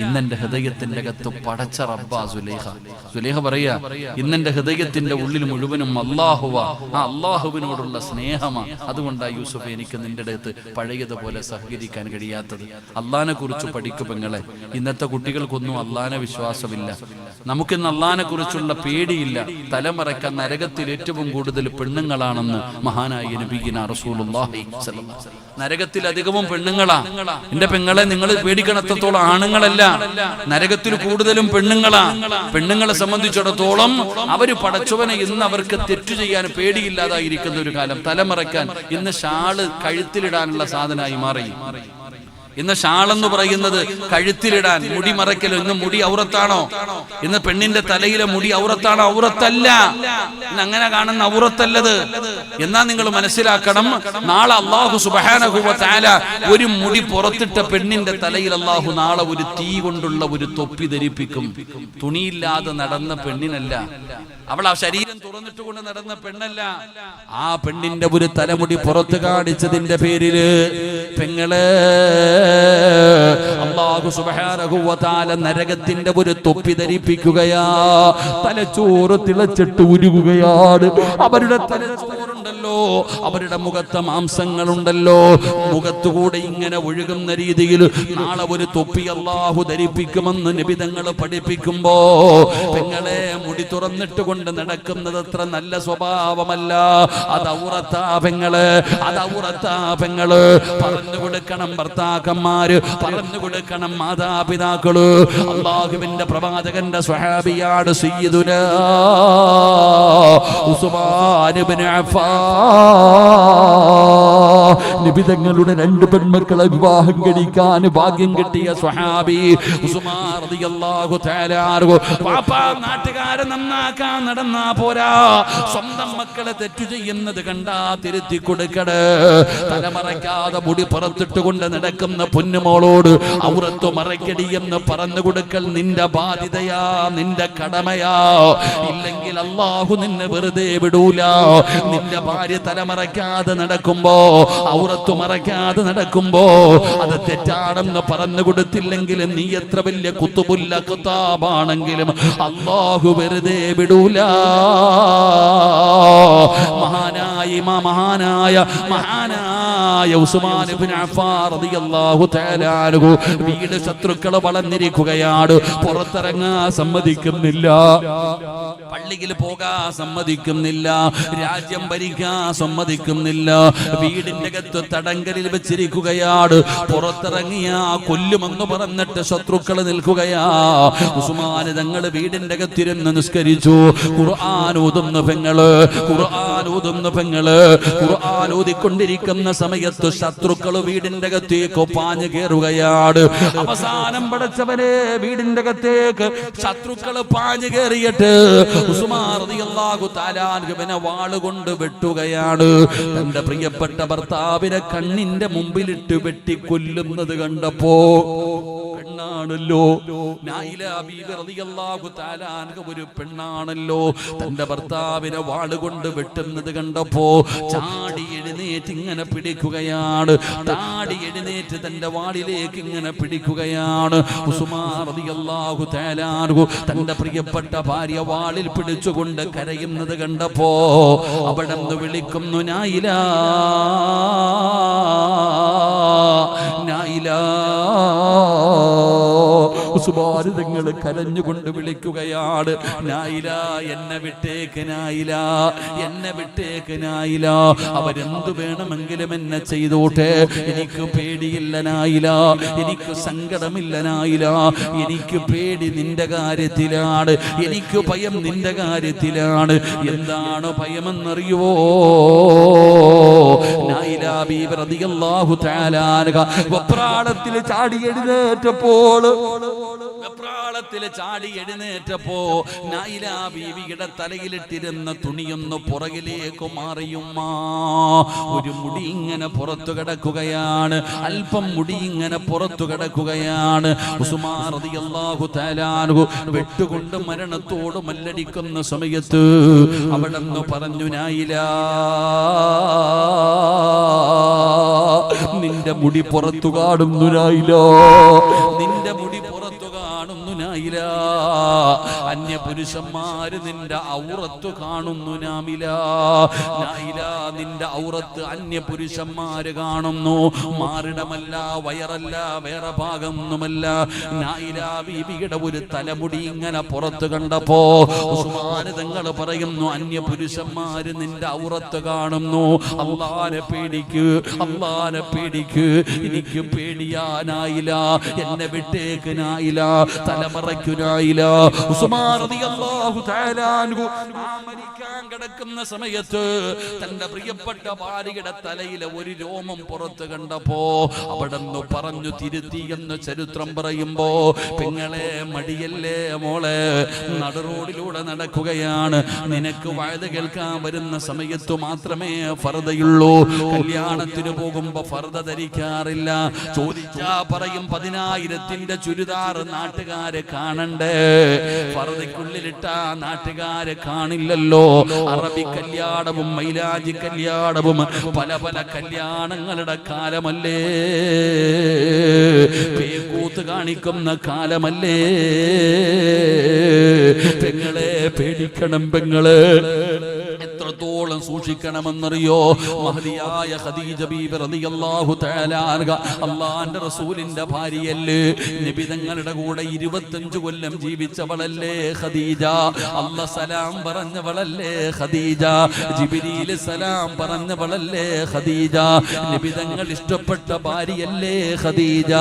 ഇന്നെന്റെ ഹൃദയത്തിന്റെ അകത്ത് പടച്ച റബ്ബാ സുലൈഖ. സുലൈഖ പറയാ, ഇന്നെന്റെ ഹൃദയത്തിന്റെ ഉള്ളിൽ മുഴുവനും അല്ലാഹുവാ, ആ അല്ലാഹുവിനോടുള്ള സ്നേഹമാ. അതുകൊണ്ടാ യൂസുഫ് എനിക്ക് നിന്റെ അടുത്ത് പഴയതുപോലെ സഹകരിക്കാൻ കഴിയാത്തത്. അള്ളാനെ കുറിച്ച് പഠിക്കു പെങ്ങളെ. ഇന്നത്തെ കുട്ടികൾക്കൊന്നും അള്ളാനെ വിശ്വാസമില്ല. നമുക്കിന്ന് അള്ളാനെ കുറിച്ചുള്ള പേടിയില്ല. തലമറക്കാൻ നരകത്തിൽ ഏറ്റവും കൂടുതൽ പെണ്ണുങ്ങളാണെന്ന് മഹാനായ നബിയിന റസൂലുള്ളാഹി സ്വല്ലല്ലാഹു അലൈഹി വസല്ലം. നരകത്തിൽ അധികവും പെണ്ണുങ്ങളാ. എന്റെ പെങ്ങളെ, നിങ്ങൾ പേടിക്കണത്തോളം ആണുങ്ങളല്ല, നരകത്തിൽ കൂടുതലും പെണ്ണുങ്ങളാ. പെണ്ണുങ്ങളെ സംബന്ധിച്ചിടത്തോളം അവര് പടച്ചവനെ ഇന്ന് അവർക്ക് തെറ്റു ചെയ്യാൻ പേടിയില്ലാതായിരിക്കുന്ന ഒരു കാലം. തലമറക്കാൻ ഇന്ന് ഷാള് കഴുത്തിലിടാനുള്ള സാധനമായി മാറി. ഇന്ന് ഷാളെന്ന് പറയുന്നത് കഴുത്തിലിടാൻ, മുടി മറയ്ക്കൽ. ഇന്ന് മുടി ഔറത്താണോ? ഇന്ന് പെണ്ണിന്റെ തലയിലെ മുടി ഔറത്താണോ? ഔറത്തല്ല. ഇന്ന് അങ്ങനെ കാണുന്ന ഔറത്തല്ലത്. എന്നാ നിങ്ങൾ മനസ്സിലാക്കണം, നാളെ അല്ലാഹു സുബ്ഹാനഹു വ തആല ഒരു മുടി പുറത്തിട്ട പെണ്ണിന്റെ തലയിൽ അല്ലാഹു നാളെ ഒരു തീ കൊണ്ടുള്ള ഒരു തൊപ്പി ധരിപ്പിക്കും. തുണിയില്ലാതെ നടന്ന പെണ്ണിനല്ല, അവൾ ആ ശരീരം തുറന്നിട്ട് കൊണ്ട് നടന്ന പെണ്ണല്ല. ആ പെണ്ണിന്റെ ഒരു തലമുടി പുറത്ത് കാണിച്ചതിന്റെ പേരില് പെങ്ങളെ അല്ലാഹു സുബ്ഹാനഹു വ തആല നരകത്തിന്റെ ഒരു തൊപ്പി ധരിപ്പിക്കുകയാ. തലച്ചോറ് തിളച്ചിട്ട് ഉരുകുകയാണ്. അവരുടെ തലച്ചോറുണ്ടല്ലോ, അവരുടെ മുഖത്തെ മാംസങ്ങളുണ്ടല്ലോ, മുഖത്തുകൂടെ ഇങ്ങനെ ഒഴുകുന്ന രീതിയിൽ നാളെ ഒരു തൊപ്പി അല്ലാഹു ധരിപ്പിക്കുമെന്ന് നബി തങ്ങൾ പഠിപ്പിക്കുമ്പോ പെങ്ങളെ മുടി തുറന്നിട്ട് കൊണ്ട് നടക്കുന്നത് അത്ര നല്ല സ്വഭാവമല്ല. അത് ഔറത്താ പെങ്ങള്, അത് ഔറത്താ പെങ്ങള്. പറഞ്ഞു കൊടുക്കണം ഭർത്താക്കന്മാര്, പറഞ്ഞു കൊടുക്കണം മാതാപിതാക്കള്. അല്ലാഹുവിന്റെ പ്രവാചകന്റെ സ്വഹാബിയാണ് സയ്യിദുനാ ഉസ്മാൻ ഇബ്നു അഫ്ഫാൻ. നബി തങ്ങളുടെ 2 പെൺമക്കളെ വിവാഹം കഴിക്കാൻ ഭാഗ്യം കിട്ടിയ സ്വഹാബി ഉസ്മാൻ റളിയല്ലാഹു തആല അൻഹു. പാപ്പാ, നാട്ടുകാരെ നന്നാക്കാൻ നടന്നാ പോരാ, സ്വന്തം മക്കളെ തെറ്റു ചെയ്യുന്നത് കണ്ടാ തിരുത്തി കൊടുക്കട്. തലമറയ്ക്കാതെ മുടി പുറത്തിട്ട് കൊണ്ട് നടക്കുന്ന പൊന്നുമോളോട് ഔറത്ത് മറയ്ക്കടി എന്ന് പറഞ്ഞു കൊടുക്കൽ നിന്റെ ബാധ്യതയാ, നിന്റെ കടമയാ. ഇല്ലെങ്കിൽ അല്ലാഹു നിന്നെ വെറുതെ വിടൂല. നിന്റെ ഭാര്യ തലമറയ്ക്കാതെ നടക്കുമ്പോ, ഔറത്ത് മറയ്ക്കാതെ നടക്കുമ്പോ അത് തെറ്റാണെന്ന് പറഞ്ഞു കൊടുത്തില്ലെങ്കിൽ നീ എത്ര വലിയ കുത്തുബുൽ അഖ്താബാണെങ്കിലും അല്ലാഹു വെറുതെ വിടൂല. മഹാനായ ഉസ്മാൻ ഇബ്നു അഫ്ഫാൻ റളിയല്ലാഹു തആല അൻഹു വീട് ശത്രുക്കൾ വളർന്നിരിക്കുകയാണ്. പുറത്തിറങ്ങാൻ സമ്മതിക്കുന്നില്ല, പള്ളിയിൽ പോകാൻ സമ്മതിക്കുന്നില്ല, രാജ്യം ഭരിക്കാൻ സമ്മതിക്കുന്നില്ല. വീടിന്റെ അകത്ത് തടങ്കലിൽ വെച്ചിരിക്കുകയാണ്. പുറത്തിറങ്ങിയ കൊല്ലുമെന്ന് പറഞ്ഞിട്ട് ശത്രുക്കൾ നിൽക്കുകയാ. ഉസ്മാൻ തങ്ങൾ വീടിന്റെ അകത്തിരുന്ന് നിസ്കരിച്ചു. ഖുർആൻ ഓതുന്ന പെങ്ങള്, ഖുർആൻ ഓതുന്ന പെങ്ങള്. ഖുർആൻ ഓതിക്കൊണ്ടിരിക്കുന്ന സമയത്ത് ശത്രുക്കൾ വീടിന്റെ അകത്തേക്ക് പാഞ്ഞു കയറുകയാണ്. അവസാനം പടച്ചവനെ വീടിന്റെ അകത്തേക്ക് ശത്രുക്കൾ പാഞ്ഞു കയറിയിട്ട് ഉസ്മാൻ റളിയല്ലാഹു തആല അൻഹുവിനെ വാളുകൊണ്ട് വെട്ടുകയാണ്. തന്റെ പ്രിയപ്പെട്ട ഭർത്താവിനെ കണ്ണിന്റെ മുമ്പിലിട്ട് വെട്ടി കൊല്ലുന്നത് കണ്ടപ്പോ, പെണ്ണാണല്ലോ നായില ബീവി റളിയല്ലാഹു തആല അൻഹ, ഒരു പെണ്ണാണല്ലോ, തന്റെ ഭർത്താവിനെ വാളുകൊണ്ട് വെട്ടുന്നത് കണ്ടപ്പോ ചാടി എഴുന്നേറ്റ് ഇങ്ങനെ പിടിക്കുകയാണ്. ചാടി എഴുന്നേറ്റ് തന്റെ വാളിലേക്ക് ഇങ്ങനെ പിടിക്കുകയാണ്. ഉസ്മാൻ റളിയല്ലാഹു തആല അൻഹു തന്റെ പ്രിയപ്പെട്ട ഭാര്യ വാളിൽ പിടിച്ചുകൊണ്ട് കരയുന്നത് കണ്ടപ്പോ അവിടെ നിന്ന് വിളിക്കുന്നു, നായില, നായില. ഉസ്മാൻ തങ്ങൾ കരഞ്ഞുകൊണ്ട് വിളിക്കുകയാണ്, നായില, എന്നെ വിട്ടേക്ക് നായില, എന്നെ വിട്ടേക്ക് നായില. അവരെന്തു വേണമെങ്കിലും എന്നെ ചെയ്തോട്ടെ, എനിക്ക് പേടിയില്ല നായില, എനിക്ക് സങ്കടമില്ല നായില. എനിക്ക് പേടി നിന്റെ കാര്യത്തിലാണ്, എനിക്ക് ഭയം നിന്റെ കാര്യത്തിലാണ്. എന്താണ് ഭയമെന്നറിയുവോ? നായില ബീവി റളിയല്ലാഹു തആല അൻഹ വെപ്രാളത്തിൽ ചാടി എഴുന്നേറ്റപ്പോൾ, വെപ്രാള വെപ്രാളത്തിൽ ചാടി എഴുന്നേറ്റപ്പോ നായില ബീവിയുടെ തലയിലിട്ടിരുന്ന തുണിയൊന്ന് പുറകിലേക്ക് മാറിയുമ്മ. ഒരു മുടി ഇങ്ങനെ പുറത്തു കിടക്കുകയാണ്, അല്പം മുടി ഇങ്ങനെ പുറത്തു കിടക്കുകയാണ്. ഉസ്മാൻ റളിയല്ലാഹു തആല അൻഹു വെട്ടുകൊണ്ട് മരണത്തോട് മല്ലടിക്കുന്ന സമയത്ത് അവിടെന്ന് പറഞ്ഞു, നായില നിന്റെ മുടി പുറത്തു കാണുന്നു നായില, നിന്റെ മുടി പുറത്തു കാണുന്നു നായില, അന്യ പുരുഷന്മാര് നിന്റെ ഔറത്ത് കാണുന്നു നാമില, നായില നിന്റെ ഔറത്ത് അന്യ പുരുഷന്മാര് കാണുന്നു. മാറിടമല്ല, വയറല്ല, വേറെ ഭാഗമൊന്നുമല്ല. നായില ബീവിയുടെ ഒരു തലമുടി ഇങ്ങനെ പുറത്ത് കണ്ടപ്പോ ഉസ്മാന് തങ്ങൾ പറയുന്നു, അന്യ പുരുഷന്മാര് നിന്റെ ഔറത്ത് കാണുന്നു. അല്ലാഹുവിനെ പേടിക്ക്, അല്ലാഹുവിനെ പേടിക്ക്, എനിക്ക് പേടിയാനായില്ല, എന്നെ വിട്ടേക്ക് നായില, തലമറയ്ക്കു നായില. ഉസ്മാൻ റളിയല്ലാഹു തആല അൻഹു മരിക്കാൻ കിടക്കുന്ന സമയത്ത് തന്റെ പ്രിയപ്പെട്ട ഭാര്യയുടെ തലയിലെ ഒരു രോമം പുറത്ത് കണ്ടപ്പോ അവിടെന്ന് പറഞ്ഞു തിരുത്തി എന്ന് ചരിത്രം പറയുമ്പോ, പെങ്ങളെ മടിയല്ലേ മോളെ, നടുറോഡിലൂടെ നടക്കുകയാണ്, നിനക്ക് വഅദ് കേൾക്കാൻ വരുന്ന സമയത്ത് മാത്രമേ ഫർദയുള്ളൂ, കല്യാണത്തിന് പോകുമ്പോ ഫർദ ധരിക്കാറില്ല. ചോദിച്ചാ പറയും 10,000ന്റെ ചുരിദാർ നാട്ടുകാരെ കാണണ്ടേ, ഫർദയ്ക്കുള്ളിലിട്ട നാട്ടുകാരെ കാണില്ലല്ലോ. അറബി കല്യാണവും മൈലാജി കല്യാണവും പല പല കല്യാണങ്ങളുടെ കാലമല്ലേ, പേക്കൂത്ത് കാണിക്കുന്ന കാലമല്ലേ. പെങ്ങളെ പേടിക്കണം, പെങ്ങളെ എത്രത്തോളം സൂക്ഷിക്കണമെന്നറിയോ? മഹദിയായ ഖദീജ ബീബി റളിയല്ലാഹു തആല അൻഹ അല്ലാഹുവിന്റെ റസൂലിന്റെ ഭാര്യയല്ലേ, നബി തങ്ങളുടെ കൂടെ 25 കൊല്ലം ജീവിച്ചവളല്ലേ ഖദീജ, അല്ലാഹ് സലാം പറഞ്ഞവളല്ലേ ഖദീജ, ജിബ്രീൽ സലാം പറഞ്ഞവളല്ലേ ഖദീജ, നബി തങ്ങൾ ഇഷ്ടപ്പെട്ട ഭാര്യയല്ലേ ഖദീജ.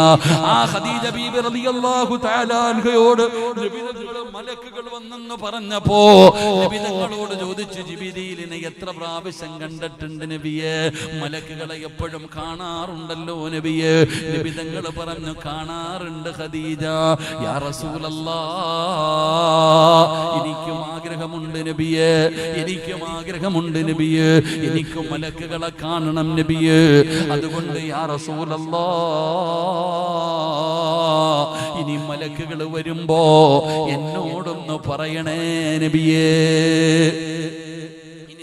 ആ ഖദീജ ബീബി റളിയല്ലാഹു തആല അൻഹയോട് നബി തങ്ങളുടെ മലക്കുകൾ വന്നെന്ന് പറഞ്ഞപ്പോ നബി തങ്ങളോട് ചോദിച്ചു, ജിബ്രീലിനെ എത്ര പ്രാവശ്യം കണ്ടിട്ടുണ്ട് നബിയെ? മലക്കുകളെ എപ്പോഴും കാണാറുണ്ടല്ലോ നബിയെ. നബി തങ്ങൾ പറഞ്ഞു, കാണാറുണ്ട് ഖദീജ. യാ റസൂലല്ലാഹ്, എനിക്കും ആഗ്രഹമുണ്ട് നബിയെ, എനിക്കും ആഗ്രഹമുണ്ട് നബിയെ, എനിക്കും മലക്കുകളെ കാണണം നബിയെ. അതുകൊണ്ട് യാ റസൂലല്ലാഹ്, ഇനി മലക്കുകൾ വരുമ്പോ എന്നോടൊന്ന് പറയണേ നബിയേ.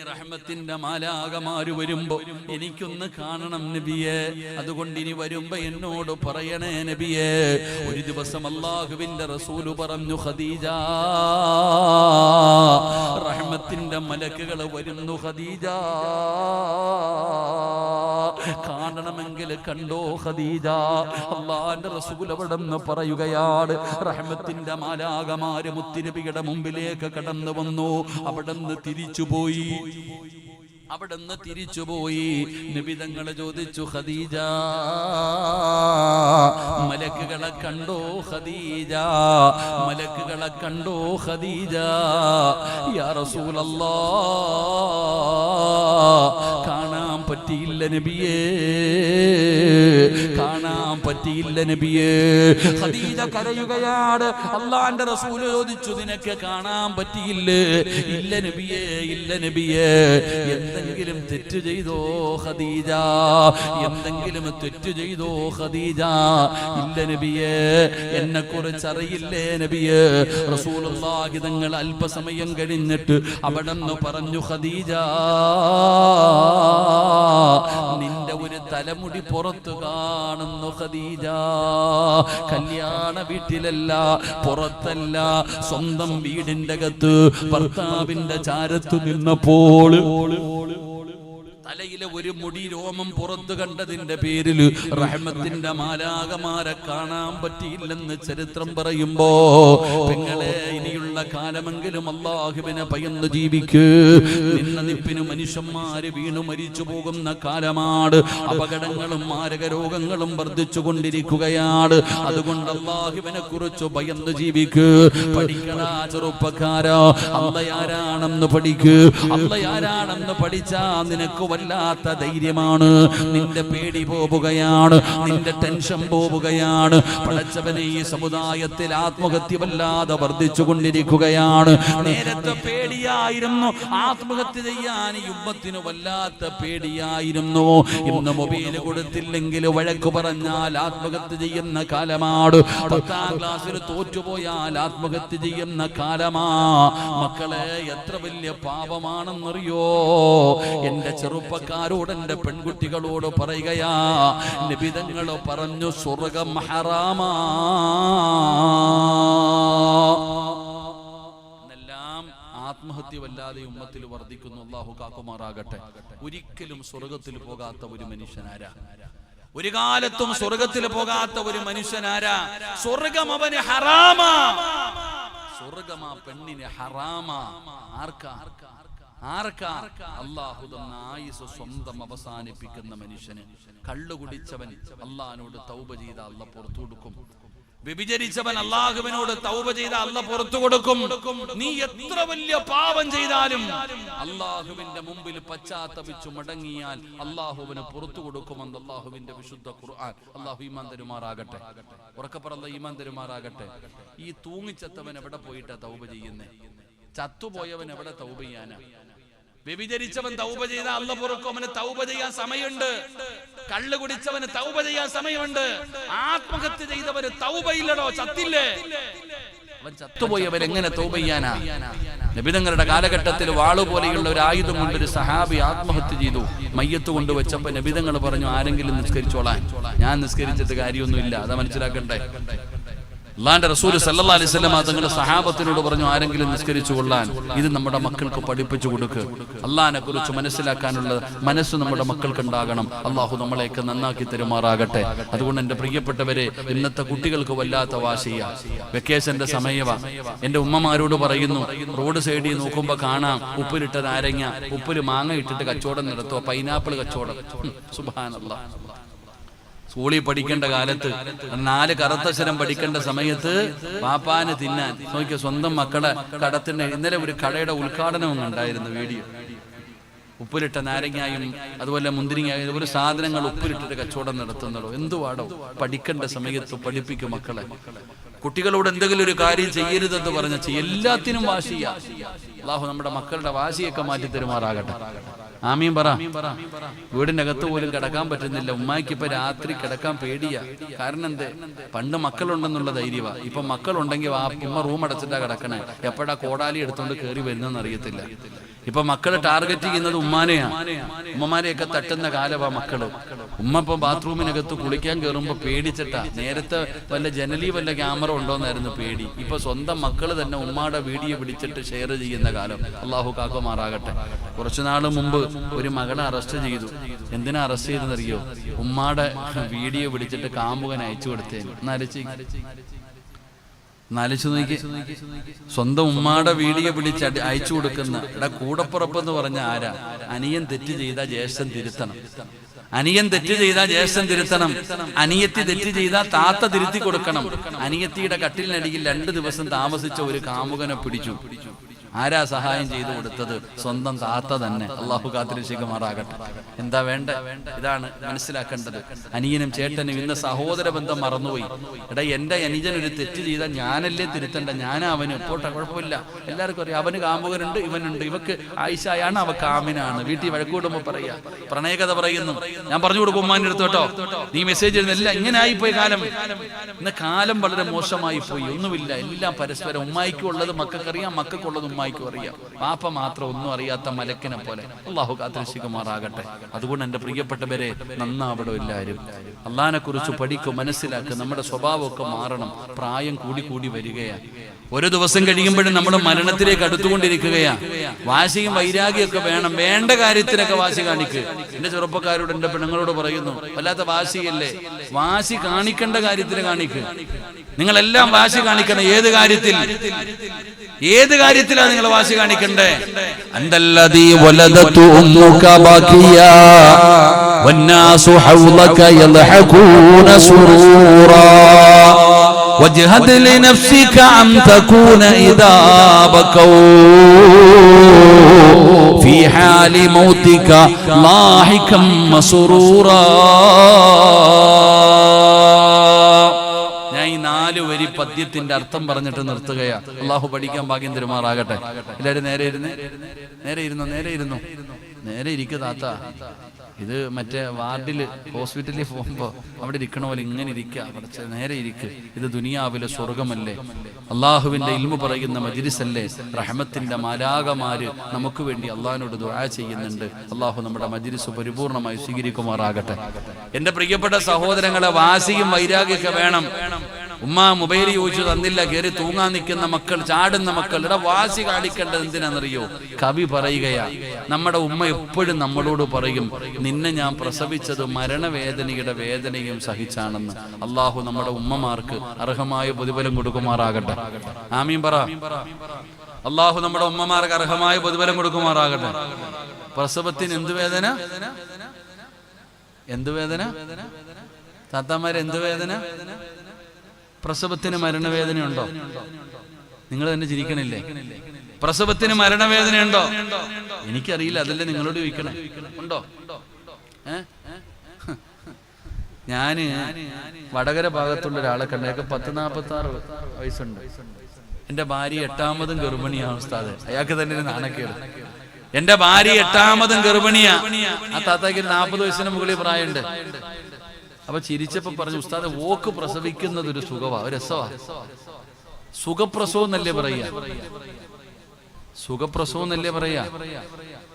റഹ്മത്തിന്റെ മാലാകമാര് വരുമ്പോ എനിക്കൊന്ന് കാണണം നബിയെ, അതുകൊണ്ട് ഇനി വരുമ്പോ എന്നോട് പറയണേ നബിയെ. ഒരു ദിവസം അല്ലാഹുവിന്റെ റസൂല് പറഞ്ഞു, ഖദീജ റഹ്മത്തിന്റെ മലക്കുകൾ വരുന്നു ഖദീജ, കാണണമെങ്കിൽ കണ്ടോ ഖദീജ. അല്ലാഹുവിന്റെ റസൂൽ അവിടെന്ന് പറയുകയാണ്, റഹ്മത്തിന്റെ മാലാകമാര് മുത്തുനബിയുടെ മുമ്പിലേക്ക് കടന്നു വന്നു, അവിടെന്ന് തിരിച്ചുപോയി, അവിടെന്ന് തിരിച്ചുപോയി. നബി തങ്ങൾ ചോദിച്ചു, ഖദീജ മലക്കുകളെ കണ്ടോ ഖദീജ, മലക്കുകളെ കണ്ടോ ഖദീജ? യാ റസൂലല്ലാഹ്, കാണാൻ പറ്റിയില്ല നബിയേ, കാണാൻ പറ്റിയില്ല നബിയേ. ഖദീജ കരയുകയാണ്. അല്ലാഹുവിന്റെ റസൂൽ ചോദിച്ചു, നിനക്ക് കാണാൻ പറ്റിയില്ലേ? ഇല്ല നബിയേ, ഇല്ല നബിയേ. എന്തെങ്കിലും തെറ്റ് ചെയ്തോ ഖദീജ, എന്തെങ്കിലും തെറ്റ് ചെയ്തോ ഖദീജ? ഇല്ല നബിയേ, എന്നെ കുറിച്ച് അറിയില്ലേ നബിയേ. റസൂലുള്ളാഹി തങ്ങൾ അല്പസമയം കഴിഞ്ഞിട്ട് അവിടെന്ന് പറഞ്ഞു, ഖദീജ നിന്റെ ഒരു തലമുടി പുറത്തു കാണുന്നു ഖദീജ. കല്യാണ വീട്ടിലല്ല, പുറത്തല്ല, സ്വന്തം വീടിന്റെ അകത്ത് ഭർത്താവിന്റെ ചാരത്തു നിന്നപ്പോൾ തലയിലെ ഒരു മുടി രോമം പുറത്തു കണ്ടതിന്റെ പേരിൽ റഹ്മത്തിന്റെ മാലാകമാരെ കാണാൻ പറ്റിയില്ലെന്ന് ചരിത്രം പറയുമ്പോ, പെങ്ങളെ ഇനിയുള്ള പോകുന്ന കാലമെങ്കിലും അല്ലാഹുവിനെ ഭയന്ന് ജീവിക്ക്. നിന്ന നിപ്പിന് മനുഷ്യന്മാര് വീണു മരിച്ചു പോകുന്ന കാലമാണ്. അപകടങ്ങളും മാരക രോഗങ്ങളും വർദ്ധിച്ചു കൊണ്ടിരിക്കുകയാണ്. അതുകൊണ്ട് അല്ലാഹുവിനെ കുറിച്ച് ഭയന്ന് ജീവിക്ക്. പഠിക്കടാ ചെറുപ്പക്കാരാ, അല്ലാഹുയാരാണെന്ന് പഠിക്ക്. അല്ലാഹുയാരാണെന്ന് പഠിച്ചാ നിനക്ക് വല്ലാത്ത ധൈര്യമാണ്. നിന്റെ പേടി പോവുകയാണ്, നിന്റെ ടെൻഷൻ പോവുകയാണ്. പടച്ചവനെ, ഈ സമുദായത്തിൽ ആത്മഹത്യ വല്ലാതെ വർദ്ധിച്ചു കൊണ്ടിരിക്കുകയാണ്. നേരത്തെ പേടിയായിരുന്നു ആത്മഹത്യ ചെയ്യാൻ, ഈ ഉമ്മത്തിന് വല്ലാത്ത പേടിയായിരുന്നു. ഇന്ന് മൊബൈൽ കൊടുത്തില്ലെങ്കിൽ വഴക്ക് പറഞ്ഞാൽ ആത്മഹത്യ ചെയ്യുന്ന കാലമാണ്. 10ാം ക്ലാസ്സിൽ തോറ്റുപോയാൽ ആത്മഹത്യ ചെയ്യുന്ന കാലമാ. മക്കളെ, എത്ര വലിയ പാപമാണെന്നറിയോ? എന്റെ ചെറുപ്പക്കാരോട്, എന്റെ പെൺകുട്ടികളോട് പറയുകയാ, നബിതങ്ങൾ പറഞ്ഞു സ്വർഗ്ഗം ഹറാമാ. എന്നെല്ലാം ആത്മഹത്യ വല്ലാതെ ഉമ്മത്തിൽ വർദ്ധിക്കുന്നു. അല്ലാഹു കാക്കുമാറാകട്ടെ. ഒരിക്കലും സ്വർഗത്തിൽ പോകാത്ത ഒരു മനുഷ്യനാരാ? ഒരു കാലത്തും സ്വർഗത്തിൽ പോകാത്ത ഒരു മനുഷ്യനാരാ? സ്വർഗം അവന് ഹറാമാ. സ്വർഗമാ പെണ്ണിന് ഹറാമാ. ആർക്കാ? അല്ലാഹു തന്ന ആയുസ് സ്വന്തം അവസാനിപ്പിക്കുന്ന മനുഷ്യന്. കള്ളു കുടിച്ചവൻ അല്ലാഹുവിനോട് തൗബ ചെയ്ത അല്ലാഹു പുറത്തു കൊടുക്കും. വ്യഭിചരിച്ചവൻ അല്ലാഹുവിനോട് തൗബ ചെയ്ത അല്ലാഹു പുറത്തു കൊടുക്കും. നീ എത്ര വലിയ പാപം ചെയ്താലും അല്ലാഹുവിന്റെ മുമ്പിൽ പശ്ചാത്തപിച്ചു മടങ്ങിയാൽ അല്ലാഹുവിന് പുറത്തു കൊടുക്കുമെന്ന് അല്ലാഹുവിന്റെ വിശുദ്ധ ഖുർആൻ. അല്ലാഹു ഈമാൻ തരുമാറാകട്ടെ. ഉറക്കെ പറ, ഈമാൻ തരുമാറാകട്ടെ. ഈ തൂങ്ങിച്ചത്തവൻ എവിടെ പോയിട്ടാ തൗബ ചെയ്യുന്നേ? ചത്തുപോയവൻ എവിടെ തൗബ ചെയ്യാനാ? വ്യഭിചരിച്ചവൻ തൗബ ചെയ്ത അല്ലാഹു പുറക്കും. അവന് തൗബ ചെയ്യാൻ സമയമുണ്ട്. കള്ളു കുടിച്ചവന് തൗബ ചെയ്യാൻ സമയമുണ്ട്. ആത്മഹത്യ ചെയ്തവന് തൗബയില്ലടോ, ചത്തില്ലേ? അവൻ ചത്തുപോയവൻ എങ്ങനെ തൗബ ചെയ്യാനാ? നബിതങ്ങളുടെ കാലഘട്ടത്തിൽ വാളുപോലെയുള്ള ഒരു ആയുധം കൊണ്ട് ഒരു സഹാബി ആത്മഹത്യ ചെയ്തു. മയ്യത്ത് കൊണ്ടുവച്ചപ്പോ നബിതങ്ങൾ പറഞ്ഞു, ആരെങ്കിലും നിസ്കരിച്ചോളാൻ. ഞാൻ നിസ്കരിച്ചിട്ട് കാര്യമൊന്നുമില്ല. അതാ മനസ്സിലാക്കണ്ടേ. അല്ലാഹുവിന്റെ റസൂൽ സല്ലല്ലാഹു അലൈഹി വസല്ലം തങ്ങളുടെ സഹാബത്തിനോട് പറഞ്ഞു, ആരെങ്കിലും നിസ്കരിച്ചു കൊള്ളാൻ. ഇത് നമ്മുടെ മക്കൾക്ക് പഠിപ്പിച്ചു കൊടുക്ക്. അല്ലാഹുവിനെ കുറിച്ച് മനസ്സിലാക്കാനുള്ള മനസ്സ് നമ്മുടെ മക്കൾക്ക് ഉണ്ടാകണം. അല്ലാഹു നമ്മളെയൊക്കെ നന്നാക്കി തരുമാറാകട്ടെ. അതുകൊണ്ട് എന്റെ പ്രിയപ്പെട്ടവരെ, ഇന്നത്തെ കുട്ടികൾക്ക് വല്ലാത്ത വാശിയാ. വെക്കേഷന്റെ സമയവാ. എന്റെ ഉമ്മമാരോട് പറയുന്നു, റോഡ് സൈഡിൽ നോക്കുമ്പോ കാണാം ഉപ്പിലിട്ട നാരങ്ങ, ഉപ്പിൽ മാങ്ങ ഇട്ടിട്ട് കച്ചവടം നടത്തുക, പൈനാപ്പിൾ കച്ചവടം. സുബ്ഹാനല്ലാഹ്. സ്കൂളിൽ പഠിക്കേണ്ട കാലത്ത് 4 കറുത്തക്ഷരം പഠിക്കേണ്ട സമയത്ത് പാപ്പാന് തിന്നാൻ നോക്കിയ സ്വന്തം മക്കളെ കടത്തിന്റെ. ഇന്നലെ ഒരു കടയുടെ ഉദ്ഘാടനം ഉണ്ടായിരുന്നു, വീഡിയോ. ഉപ്പിലിട്ട നാരങ്ങായും അതുപോലെ മുന്തിരിങ്ങായും അതുപോലെ സാധനങ്ങൾ ഉപ്പിലിട്ടിട്ട് കച്ചവടം നടത്തുന്നതോ. എന്തുവാടോ? പഠിക്കേണ്ട സമയത്ത് പഠിപ്പിക്കും മക്കളെ. കുട്ടികളോട് എന്തെങ്കിലും ഒരു കാര്യം ചെയ്യരുതെന്ന് പറഞ്ഞ എല്ലാത്തിനും വാശിയാ. അല്ലാഹു നമ്മുടെ മക്കളുടെ വാശിയൊക്കെ മാറ്റി തരുമാറാകട്ടെ. ആമീൻ പറ. വീടിന്റെ അകത്ത് പോലും കിടക്കാൻ പറ്റുന്നില്ല. ഉമ്മായിക്ക് ഇപ്പൊ രാത്രി കിടക്കാൻ പേടിയാ. കാരണം എന്തേ? പണ്ട് മക്കളുണ്ടെന്നുള്ള ധൈര്യവാ. ഇപ്പൊ മക്കളുണ്ടെങ്കിൽ ഉമ്മ റൂം അടച്ചിട്ടാ കിടക്കണേ. എപ്പോഴാ കോടാലി എടുത്തോണ്ട് കയറി വരുന്നെന്ന് അറിയത്തില്ല. ഇപ്പൊ മക്കള് ടാർഗറ്റ് ചെയ്യുന്നത് ഉമ്മാനെയാ. ഉമ്മമാരെയൊക്കെ തട്ടുന്ന കാലവാ മക്കള്. ഉമ്മ ഇപ്പൊ ബാത്റൂമിനകത്ത് കുളിക്കാൻ കയറുമ്പോ പേടിച്ചിട്ടാ. നേരത്തെ വല്ല ജനലി വല്ല ക്യാമറ ഉണ്ടോന്നായിരുന്നു പേടി. ഇപ്പൊ സ്വന്തം മക്കള് തന്നെ ഉമ്മാടെ വീഡിയോ പിടിച്ചിട്ട് ഷെയർ ചെയ്യുന്ന കാലം. അല്ലാഹു കാക്കുമാറാകട്ടെ. കുറച്ചുനാള് മുമ്പ് ഒരു മകളെ അറസ്റ്റ് ചെയ്തു. എന്തിനാ അറസ്റ്റ് ചെയ്തെന്നറിയോ? ഉമ്മാടെ വീഡിയോ പിടിച്ചിട്ട് കാമുകൻ അയച്ചു കൊടുത്തേന്. നാലിച്ചു നോക്കി. സ്വന്തം ഉമ്മാടെ വീഡിയോ പിടിച്ച് അയച്ചു കൊടുക്കുന്ന കൂടപ്പുറപ്പെന്ന് പറഞ്ഞ ആരാ? അനിയൻ തെറ്റ് ചെയ്താൽ ജ്യേഷ്ഠൻ തിരുത്തണം. അനിയൻ തെറ്റ് ചെയ്താൽ ജ്യേഷ്ഠൻ തിരുത്തണം. അനിയത്തി തെറ്റ് ചെയ്താൽ താത്ത തിരുത്തി കൊടുക്കണം. അനിയത്തിയുടെ കട്ടിലിനടിയിൽ 2 ദിവസം താമസിച്ച ഒരു കാമുകനെ പിടിച്ചു. ആരാ സഹായം ചെയ്തു കൊടുത്തത്? സ്വന്തം താത്ത തന്നെ. അല്ലാഹു കാത്തിരക്ഷിക്കുമാറാകട്ടെ. എന്താ വേണ്ട? ഇതാണ് മനസ്സിലാക്കേണ്ടത്. അനിയനും ചേട്ടനും ഇന്ന് സഹോദര ബന്ധം മറന്നുപോയി. എടാ, എന്റെ അനുജൻ ഒരു തെറ്റ് ചെയ്താൽ ഞാനല്ലേ തിരുത്തണ്ട? ഞാനാ അവന്. പോട്ടെ, കുഴപ്പമില്ല. എല്ലാവർക്കും അറിയാം അവന് കാമുകനുണ്ട്, ഇവനുണ്ട്. ഇവക്ക് ആയിഷയാണ്, അവക്ക് ആമിനാണ്. വീട്ടിൽ വഴക്കൂടുമ്പോ പറയാ, പ്രണയകഥ പറയുന്നു. ഞാൻ പറഞ്ഞു കൊടുക്കും ഉമ്മാന്റെ അടുത്ത്, കേട്ടോ നീ മെസ്സേജ് എഴുതുന്നില്ല. ഇങ്ങനെ ആയിപ്പോയി കാലം. ഇന്ന് കാലം വളരെ മോശമായി പോയി. ഒന്നുമില്ല, എല്ലാം പരസ്പരം. ഉമ്മായിക്കും ഉള്ളത് മക്കൾക്കറിയാം, മക്കൾക്കുള്ളത് ഉമ്മായിക്കും അറിയാം. പാപ്പ മാത്രം ഒന്നും അറിയാത്ത മലക്കിനെ പോലെ. അല്ലാഹു കാത്തിരക്ഷിക്കുമാറാകട്ടെ. അതുകൊണ്ട് എന്റെ പ്രിയപ്പെട്ടവരെ, നന്നാവടോ എല്ലാവരും. അള്ളാഹിനെ കുറിച്ച് പഠിക്കും, മനസ്സിലാക്കുക. നമ്മുടെ സ്വഭാവമൊക്കെ മാറണം. പ്രായം കൂടി കൂടി വരികയാണ്. ഓരോ ദിവസം കഴിയുമ്പോഴും നമ്മൾ മരണത്തിലേക്ക് അടുത്തുകൊണ്ടിരിക്കുകയാ. വാശിയും വൈരാഗ്യമൊക്കെ വേണം. വേണ്ട കാര്യത്തിനൊക്കെ വാശി കാണിക്കുക. എന്റെ ചെറുപ്പക്കാരോട്, എന്റെ പെണ്ണുങ്ങളോട് പറയുന്നു, വല്ലാത്ത വാശിയല്ലേ? വാശി കാണിക്കേണ്ട കാര്യത്തിന് കാണിക്കുക. നിങ്ങളെല്ലാം വാശി കാണിക്കണം. ഏത് കാര്യത്തിൽ? ഏത് കാര്യത്തിലാണ് നിങ്ങൾ വാശി കാണിക്കണ്ടേ? അന്തല്ലദീ വലദതു ഉമ്മുക ബാകിയാ വന്നാസു ഹൗലക യൽഹഖൂന സുറൂറാ വജ്ഹദ് ലിനഫ്സിക അൻ തകൂന ഇദാ ബകൗ ഫീ ഹാലി മൗതിക ലാഹികം മസ്റൂറാ. ഞാൻ ഈ 4 വരി പദ്യത്തിന്റെ അർത്ഥം പറഞ്ഞിട്ട് നിർത്തുകയാ. അള്ളാഹു പഠിക്കാൻ ഭാഗ്യം തരുമാറാകട്ടെ. എല്ലാവരും നേരെ ഇരുന്നോ, നേരെ ഇരിക്കുക താത്ത. ഇത് മറ്റേ വാർഡില് ഹോസ്പിറ്റലിൽ പോകുമ്പോ അവിടെ ഇരിക്കണ പോലെ ഇങ്ങനെ ഇരിക്കുക, നേരെ ഇരിക്കുക. ഇത് ദുനിയാവിലെ സ്വർഗമല്ലേ, അള്ളാഹുവിന്റെ ഇൽമു പറയുന്ന മജ്ലിസല്ലേ, റഹ്മത്തിന്റെ മാലാകമാര് നമുക്ക് വേണ്ടി അള്ളാഹിനോട് ദുആ ചെയ്യുന്നുണ്ട്. അള്ളാഹു നമ്മുടെ മജ്ലിസ് പരിപൂർണമായി സ്വീകരിക്കുമാറാകട്ടെ. എന്റെ പ്രിയപ്പെട്ട സഹോദരങ്ങളെ, വാശിയും വൈരാഗ്യമൊക്കെ വേണം. ഉമ്മ മൊബൈൽ ചോദിച്ചു തന്നില്ല, കയറി തൂങ്ങാൻ നിൽക്കുന്ന മക്കൾ, ചാടുന്ന മക്കൾ, ഇവിടെ വാശി കാണിക്കേണ്ടത് എന്തിനാണെന്നറിയോ? കവി പറയുകയാ, നമ്മുടെ ഉമ്മ എപ്പോഴും നമ്മളോട് പറയും, നിന്നെ ഞാൻ പ്രസവിച്ചത് മരണവേദനയുടെ വേദനയും സഹിച്ചാണെന്ന്. അള്ളാഹു നമ്മുടെ ഉമ്മമാർക്ക് അർഹമായ പ്രതിഫലം കൊടുക്കുമാറാകട്ടെ. ആമീൻ പറ. അള്ളാഹു നമ്മുടെ ഉമ്മമാർക്ക് അർഹമായ പ്രതിഫലം കൊടുക്കുമാറാകട്ടെ. പ്രസവത്തിന് എന്ത് വേദന? താത്താമാര് എന്ത് വേദന? പ്രസവത്തിന് മരണവേദനയുണ്ടോ? നിങ്ങൾ തന്നെ ചിരിക്കണില്ലേ? പ്രസവത്തിന് മരണവേദനയുണ്ടോ? എനിക്കറിയില്ല, അതല്ലേ നിങ്ങളോട് ചോദിക്കണേ. ഉണ്ടോ? ഞാന് വടകര ഭാഗത്തുള്ള ഒരാളെ കണ്ടേക്ക് 10-46 വയസ്സുണ്ട്. എന്റെ ഭാര്യ 8ാമതും ഗർഭിണിയാണ് ഉസ്താദ്. അയാൾക്ക് തന്നെ ഒരു നാണക്കേട്. എന്റെ ഭാര്യ 8ാമതും ഗർഭിണിയാ. ആ താത്താക്ക് 40 വയസ്സിന് മുകളിൽ പ്രായമുണ്ട്. അപ്പൊ ചിരിച്ചപ്പോ പറഞ്ഞു, ഉസ്താദ് ഓക്ക് പ്രസവിക്കുന്നത് ഒരു സുഖവാ, ഒരു രസവാ. സുഖപ്രസവം എന്നല്ലേ പറയാ? സുഖപ്രസവം എന്നല്ലേ പറയാ?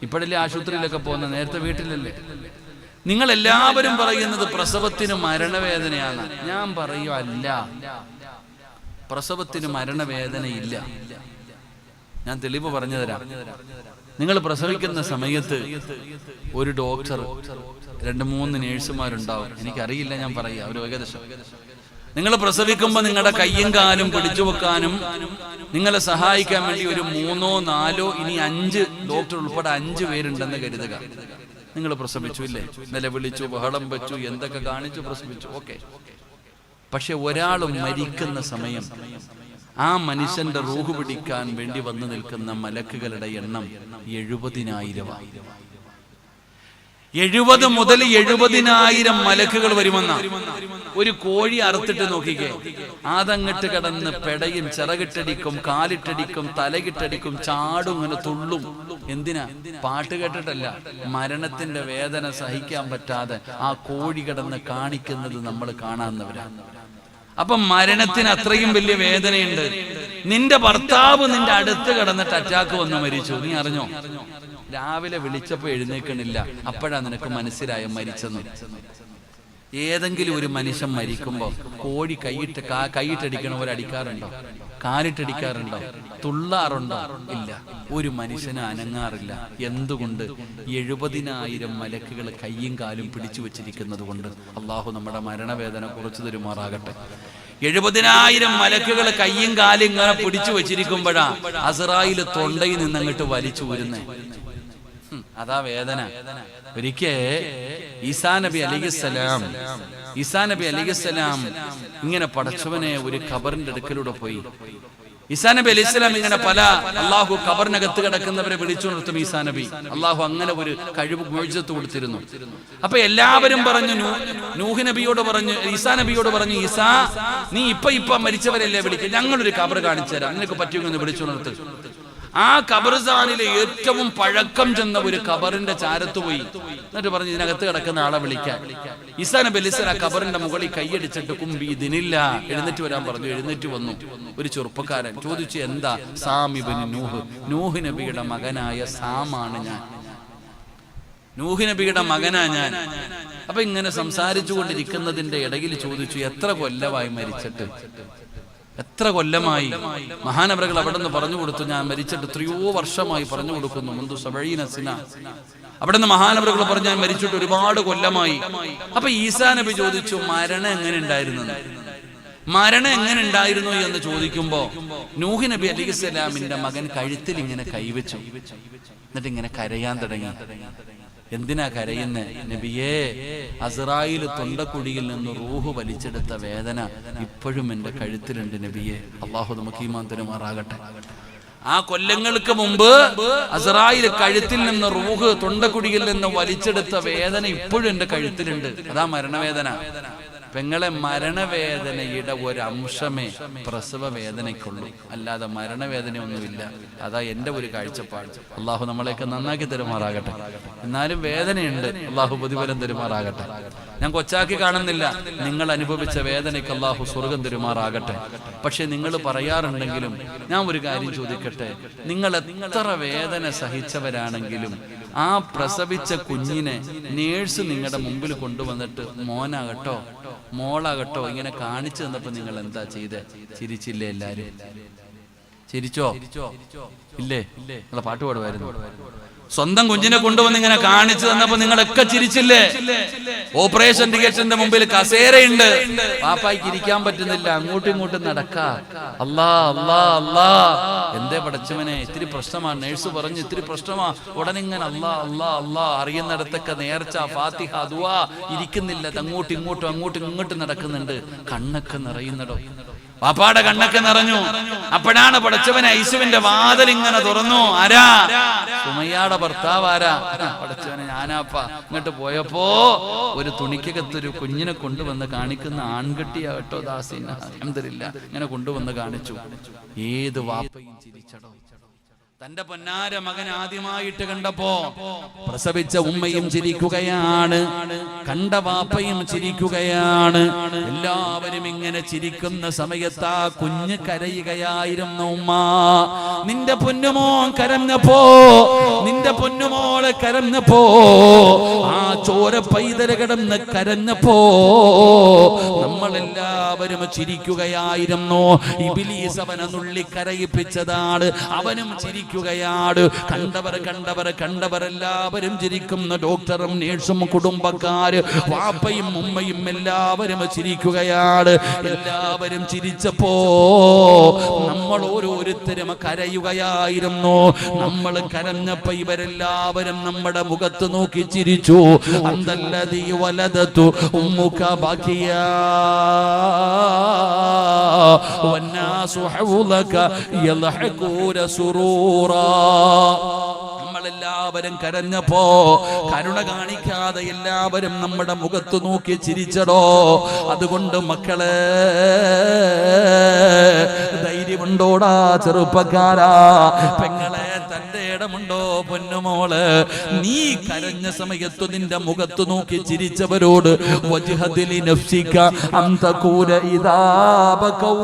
ഇപ്പോഴല്ലേ ആശുപത്രിയിലൊക്കെ പോകുന്ന, നേരത്തെ വീട്ടിലല്ലേ? നിങ്ങൾ എല്ലാവരും പറയുന്നത് പ്രസവത്തിന് മരണവേദനയാണ്. ഞാൻ പറയൂ, അല്ല, പ്രസവത്തിന് മരണവേദനയില്ല. ഞാൻ തെളിവ് പറഞ്ഞു തരാം. നിങ്ങൾ പ്രസവിക്കുന്ന സമയത്ത് ഒരു ഡോക്ടർ, 2-3 നേഴ്സുമാരുണ്ടാവും. എനിക്കറിയില്ല, ഞാൻ പറയാം ഒരു ഏകദേശം. നിങ്ങൾ പ്രസവിക്കുമ്പോൾ നിങ്ങളുടെ കയ്യും കാലും പിടിച്ചു വെക്കാനും നിങ്ങളെ സഹായിക്കാൻ വേണ്ടി ഒരു 3-4 ഇനി 5 ഡോക്ടർ ഉൾപ്പെടെ 5 പേരുണ്ടെന്ന് കരുതുക. നിങ്ങൾ പ്രസവിച്ചു ഇല്ലേ? നിലവിളിച്ചു, ബഹളം വെച്ചു, എന്തൊക്കെ കാണിച്ചു, പ്രസവിച്ചു, ഓക്കെ. പക്ഷെ ഒരാൾ മരിക്കുന്ന സമയം ആ മനുഷ്യന്റെ റൂഹ് പിടിക്കാൻ വേണ്ടി വന്നു നിൽക്കുന്ന മലക്കുകളുടെ എണ്ണം 70,000. 70 മുതൽ 70,000 മലക്കുകൾ വരുമെന്ന. ഒരു കോഴി അറുത്തിട്ട് നോക്കിക്കേ, അതങ്ങട്ട് കിടന്ന് പെടയും, ചിറകിട്ടടിക്കും, കാലിട്ടടിക്കും, തലകിട്ടടിക്കും, ചാടും, ഇങ്ങനെ തുള്ളും. എന്തിനാ? പാട്ട് കേട്ടിട്ടല്ല, മരണത്തിന്റെ വേദന സഹിക്കാൻ പറ്റാതെ ആ കോഴി കിടന്ന് കാണിക്കുന്നത് നമ്മൾ കാണാവുന്നവരാണ്. അപ്പൊ മരണത്തിന് അത്രയും വലിയ വേദനയുണ്ട്. നിന്റെ ഭർത്താവ് നിന്റെ അടുത്ത് കിടന്നിട്ട് അറ്റാക്ക് വന്ന് മരിച്ചു, നീ അറിഞ്ഞോ? രാവിലെ വിളിച്ചപ്പോ എഴുന്നേക്കണില്ല, അപ്പോഴാ നിനക്ക് മനസ്സിലായ മരിച്ചെന്ന്. ഏതെങ്കിലും ഒരു മനുഷ്യൻ മരിക്കുമ്പോ കോഴി കൈയിട്ടടിക്കണ പോലെ അടിക്കാറുണ്ടോ? കാലിട്ടടിക്കാറുണ്ടോ? തുള്ളാറുണ്ടോ? ഇല്ല. ഒരു മനുഷ്യന് അനങ്ങാറില്ല. എന്തുകൊണ്ട്? 70,000 മലക്കുകൾ കയ്യും കാലും പിടിച്ചു വെച്ചിരിക്കുന്നത് കൊണ്ട്. അള്ളാഹു നമ്മുടെ മരണവേദന കുറച്ചു തരുമാറാകട്ടെ. 70,000 മലക്കുകൾ കയ്യും കാലും ഇങ്ങനെ പിടിച്ചു വെച്ചിരിക്കുമ്പോഴാ അസ്റായിൽ തൊണ്ടയിൽ നിന്നങ്ങോട്ട് വലിച്ചു ഊരുന്നേ. അതാ വേദന. ഒരിക്കൽ ഈസാ നബി അലൈഹിസ്സലാം ഇങ്ങനെ പടച്ചവനെ ഒരു ഖബറിന്റെ അടുക്കലൂടെ പോയി. ഈസാ നബി അലൈഹിസ്സലാം ഇങ്ങനെ പല അള്ളാഹു ഖബറിനകത്ത് കിടക്കുന്നവരെ വിളിച്ചു നിർത്തും. ഈസാ നബി അള്ളാഹു അങ്ങനെ ഒരു കഴിവ് മുഅ്ജിസത്ത് കൊടുത്തിരുന്നു. അപ്പൊ എല്ലാവരും പറഞ്ഞു, നൂഹ് നബിയോട് പറഞ്ഞു, ഈസാ നബിയോട് പറഞ്ഞു, ഈസാ നീ ഇപ്പൊ മരിച്ചവരല്ലേ വിളിക്കുക, ഞങ്ങളൊരു ഖബർ കാണിച്ചു തരാം, നിനക്ക് പറ്റുമെന്ന് വിളിച്ചു നിർത്ത്. ആ ഖബർസ്ഥാനിലെ ഏറ്റവും പഴക്കം ചെന്ന ഒരു ഖബറിന്റെ ചാരത്ത് പോയി. എന്നിട്ട് പറഞ്ഞു, ഇതിനകത്ത് കിടക്കുന്ന ആളെ വിളിക്കാൻ. ഈസാ നബി അലൈഹിസ്സലാം ഖബറിന്റെ മുകളിൽ കൈയടിച്ചിട്ട് കുമ്പി ഇതിനില്ല, എഴുന്നേറ്റ് വരാൻ പറഞ്ഞു. എഴുന്നേറ്റ് വന്നു. ഒരു ചെറുപ്പക്കാരൻ ചോദിച്ചു, എന്താ? സാം ഇബ്നു നൂഹ്, നൂഹ് നബിയുടെ മകനായ സാമാണ് ഞാൻ, നൂഹ് നബിയുടെ മകനാ ഞാൻ. അപ്പൊ ഇങ്ങനെ സംസാരിച്ചു കൊണ്ടിരിക്കുന്നതിന്റെ ഇടയിൽ ചോദിച്ചു, എത്ര കൊല്ലമായി മരിച്ചിട്ട്? എത്ര കൊല്ലമായി? മഹാനവറുകൾ അവിടെ നിന്ന് പറഞ്ഞു കൊടുത്തു, ഞാൻ മരിച്ചിട്ട് എത്രയോ വർഷമായി പറഞ്ഞു കൊടുക്കുന്നു. മുന്തു 70 സിന. അവിടെ നിന്ന് മഹാനവറുകൾ പറഞ്ഞു, ഞാൻ മരിച്ചിട്ട് ഒരുപാട് കൊല്ലമായി. അപ്പൊ ഈസാ നബി ചോദിച്ചു, മരണം എങ്ങനെ ഉണ്ടായിരുന്നു? മരണം എങ്ങനെ ഉണ്ടായിരുന്നു എന്ന് ചോദിക്കുമ്പോ നൂഹ് നബി അലൈഹിസ്സലാമിന്റെ മകൻ കഴുത്തിൽ ഇങ്ങനെ കൈവച്ചു, എന്നിട്ട് ഇങ്ങനെ കരയാൻ തുടങ്ങി. എന്തിനാ കരയുന്നേ? നബിയേ, അസ്റായിൽ തൊണ്ടക്കുടിയിൽ നിന്ന് റൂഹ് വലിച്ചെടുത്ത വേദന ഇപ്പോഴും എന്റെ കഴുത്തിലുണ്ട് നബിയേ. അള്ളാഹു നമുക്ക് ഈമാൻ തരുമാറാകട്ടെ. ആ കൊല്ലങ്ങൾക്ക് മുമ്പ് അസ്റായിൽ കഴുത്തിൽ നിന്ന് റൂഹ് തൊണ്ടക്കുടിയിൽ നിന്ന് വലിച്ചെടുത്ത വേദന ഇപ്പോഴും എന്റെ കഴുത്തിലുണ്ട്. അതാ മരണവേദന. പെങ്ങളെ, മരണവേദനയുടെ ഒരംശമേ പ്രസവ വേദനയ്ക്കുള്ളൂ, അല്ലാതെ മരണവേദനയൊന്നുമില്ല. അതാ എൻ്റെ ഒരു കാഴ്ചപ്പാട്. അള്ളാഹു നമ്മളെയൊക്കെ നന്നാക്കി തരുമാറാകട്ടെ. എന്നാലും വേദനയുണ്ട്, അള്ളാഹു പ്രതിഫലം തരുമാറാകട്ടെ. ഞാൻ കൊച്ചാക്കി കാണുന്നില്ല, നിങ്ങൾ അനുഭവിച്ച വേദനയ്ക്ക് അള്ളാഹു സ്വർഗം തരുമാറാകട്ടെ. പക്ഷെ നിങ്ങൾ പറയാറുണ്ടെങ്കിലും ഞാൻ ഒരു കാര്യം ചോദിക്കട്ടെ, നിങ്ങൾ എത്ര വേദന സഹിച്ചവരാണെങ്കിലും ആ പ്രസവിച്ച കുഞ്ഞിനെ നേഴ്സ് നിങ്ങളുടെ മുമ്പിൽ കൊണ്ടുവന്നിട്ട് മോനാകട്ടോ മോളാകട്ടോ ഇങ്ങനെ കാണിച്ചു തന്നപ്പോ നിങ്ങൾ എന്താ ചെയ്തേ? ചിരിച്ചില്ലേ? എല്ലാരും ചിരിച്ചോ? ഇല്ലേ? നിങ്ങളെ പാട്ട് പാടുമായിരുന്നു. സ്വന്തം കുഞ്ഞിനെ കൊണ്ടുവന്ന് ഇങ്ങനെ കാണിച്ചു തന്നപ്പോ നിങ്ങളൊക്കെ ചിരിച്ചില്ലേ? ഓപ്പറേഷൻ തിയേറ്ററിന്റെ മുമ്പിൽ കസേരയുണ്ട്, പാപ്പായ്ക്ക് ഇരിക്കാൻ പറ്റുന്നില്ല, അങ്ങോട്ടും ഇങ്ങോട്ടും നടക്കാ. അല്ലാ അല്ലാ അല്ലാ, എന്തേ പടച്ചവനെ, ഇത്തിരി പ്രശ്നമാണ്. നേഴ്സ് പറഞ്ഞു ഇത്തിരി പ്രശ്നമാ. ഉടനെ ഇങ്ങനെ അല്ലാ അല്ലാ അല്ലാ, അറിയുന്നിടത്തൊക്കെ നേർച്ച, ഫാത്തിഹ, ദുആ, ഇരിക്കുന്നില്ല, അങ്ങോട്ടും ഇങ്ങോട്ടും നടക്കുന്നുണ്ട്. കണ്ണൊക്കെ നിറയുന്നടോ, പാപ്പാടെ കണ്ണൊക്കെ നിറഞ്ഞു. അപ്പോഴാണ് പടച്ചവനെ ഐസുവിന്റെ വാതിൽ ഇങ്ങനെ തുറന്നു. ആരാ? സുമയ്യാടെ ഭർത്താവ്. ആരാ? പടച്ചവനെ ഞാനാപ്പ. ഇങ്ങോട്ട് പോയപ്പോ ഒരു തുണിക്കകത്തൊരു കുഞ്ഞിനെ കൊണ്ടുവന്ന് കാണിക്കുന്ന ആൺകുട്ടിയാകട്ടോ ദാസീന, അൽഹംദുലില്ലാ, ഇങ്ങനെ കൊണ്ടുവന്ന് കാണിച്ചു. ഏത് വാപ്പയും ചിരിച്ചടോ. തന്റെ പൊന്നാര മകൻ ആദ്യമായിട്ട് കണ്ടപ്പോ പ്രസവിച്ച ഉമ്മയും ചിരിക്കുകയാണ്, കണ്ട വാപ്പയും ചിരിക്കുകയാണ്. എല്ലാവരും ഇങ്ങനെ ചിരിക്കുന്ന സമയത്ത് ആ കുഞ്ഞ് കരയുകയായിരുന്നു. ഉമ്മ, നിന്റെ പൊന്നുമോൻ കരഞ്ഞപ്പോ, നിന്റെ പൊന്നുമോളെ കരഞ്ഞപ്പോ, ആ ചോര പൈതൽ കിടന്ന് കരഞ്ഞപ്പോ നമ്മളെല്ലാവരും ചിരിക്കുകയായിരുന്നു. ഇബ്ലീസ് അവനെ നുള്ളി കരയിപ്പിച്ചതാണ്, അവനും ചിരിക്കുകയാണ്. കണ്ടവരെല്ലാവരും ചിരിക്കുന്നു. ഡോക്ടറും നേഴ്സും കുടുംബക്കാര് വാപ്പയും ഉമ്മയും എല്ലാവരും ചിരിക്കുകയാണ്. എല്ലാവരും ചിരിച്ചപ്പോ നമ്മൾ ഓരോരുത്തരും കരയുകയായിരുന്നു. നമ്മൾ കരഞ്ഞപ്പോ ഇവരെല്ലാവരും നമ്മുടെ മുഖത്ത് നോക്കി ചിരിച്ചു. അന്തല്ലദീ വലദതു ഉമ്മുക ബകിയാ വന്നാസു ഹൗലക യൽഹഖൂന സുറൂറാ. നമ്മളെല്ലാവരും കരഞ്ഞപ്പോ കരുണ കാണിക്കാതെ എല്ലാവരും നമ്മുടെ മുഖത്ത് നോക്കി ചിരിച്ചടോ. അതുകൊണ്ട് മക്കളെ, ധൈര്യമുണ്ടോടാ ചെറുപ്പക്കാരാ? പെങ്ങളെ, തന്റെ ഇടമുണ്ടോ പൊന്നുമോള്? നീ കരഞ്ഞ സമയത്ത് നിന്റെ മുഖത്ത് നോക്കി ചിരിച്ചവരോട് വജ്ഹദിലി നഫ്സിക അൻ തകൂന ഇദാ ബകൂ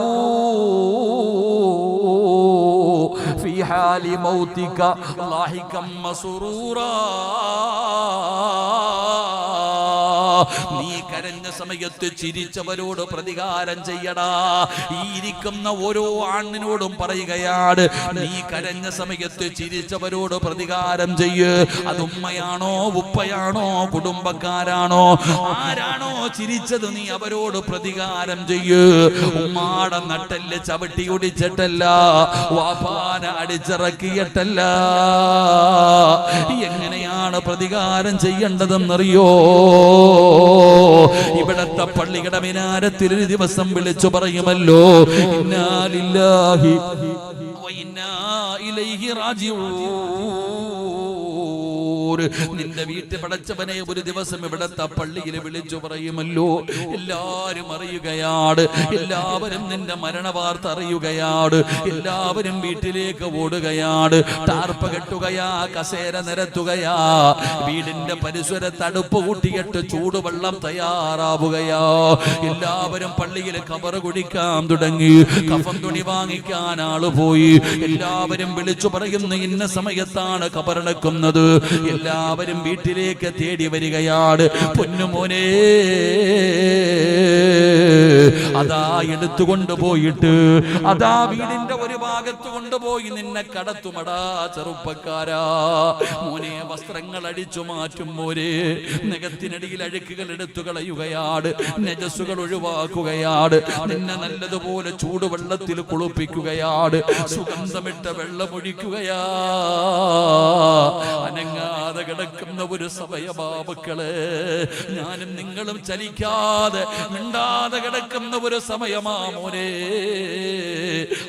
ഫീ ഹാലി മൗതിക ലാഹികം മസ്റൂറാ. നീ കരഞ്ഞ സമയത്ത് ചിരിച്ചവരോട് പ്രതികാരം ചെയ്യടാ. ഈ ഇരിക്കുന്ന ഓരോ ആണിനോടും പറയുകയാണ്, നീ കരഞ്ഞ സമയത്ത് ചിരിച്ചവരോട് പ്രതികാരം ചെയ്യ്. അത് ഉമ്മയാണോ, ഉപ്പയാണോ, കുടുംബക്കാരാണോ, ആരാണോ ചിരിച്ചത്, നീ അവരോട് പ്രതികാരം ചെയ്യ്. ഉമ്മാടെ നട്ടല് ചവിട്ടി ഒടിച്ചിട്ടല്ല, വാപ്പാന അടിച്ചിറക്കിയിട്ടല്ല. എങ്ങനെയാണ് പ്രതികാരം ചെയ്യേണ്ടതെന്നറിയോ? ഇവിടത്തെ പള്ളിയുടെ മിനാരത്തിൽ ഒരു ദിവസം വിളിച്ചു പറയുമല്ലോ, ഇന്നാ ലില്ലാഹി വ ഇന്നാ ഇലൈഹി റാജിഊൻ. നിന്റെ വീട്ടിൽ പടച്ചവനെ ഒരു ദിവസം ഇവിടത്തെ പള്ളിയിൽ വിളിച്ചു പറയുമല്ലോ. എല്ലാവരും അറിയുകയാണ്, എല്ലാവരും നിന്റെ മരണ വാർത്ത അറിയുകയാണ്. എല്ലാവരും വീട്ടിലേക്ക് ഓടുകയാണ്. ടാർപ്പ കെട്ടുകയാ, കസേര നിരത്തുകയാ, വീടിന്റെ പരിസരത്ത് അടുപ്പ് കൂട്ടിയിട്ട് ചൂടുവെള്ളം തയ്യാറാവുകയാ. എല്ലാവരും പള്ളിയിൽ ഖബറ് കുടിക്കാൻ തുടങ്ങി. കഫൻ തുണി വാങ്ങിക്കാൻ ആള് പോയി. എല്ലാവരും വിളിച്ചു പറയുന്നു, ഇന്ന സമയത്താണ് ഖബറടക്കുന്നത്. എല്ലാവരും വീട്ടിലേക്ക് തേടി വരികയാണ്. പൊന്നുമോനെ, അതാ എടുത്തുകൊണ്ട് പോയിട്ട് അതാ വീടിന്റെ ഒരു ഭാഗത്ത് കൊണ്ടുപോയി നിന്നെ കടത്തുമടാ ചെറുപ്പക്കാരാ. മോനെ വസ്ത്രങ്ങൾ അടിച്ചു മാറ്റും മോരെ, നഖത്തിനടിയിൽ അഴുക്കുകൾ എടുത്തു കളയുകയാണ്, നജസ്സുകൾ ഒഴിവാക്കുകയാണ്, നിന്നെ നല്ലതുപോലെ ചൂടുവെള്ളത്തിൽ കുളിപ്പിക്കുകയാണ്, സുഗന്ധമിട്ട വെള്ളമൊഴിക്കുകയാ. അനങ്ങാതെ കിടക്കുന്ന ഒരു സമയമാ മക്കളെ, ഞാനും നിങ്ങളും ചലിക്കാതെ മിണ്ടാതെ കിടക്കുന്ന ഒരു സമയമാ മോനെ.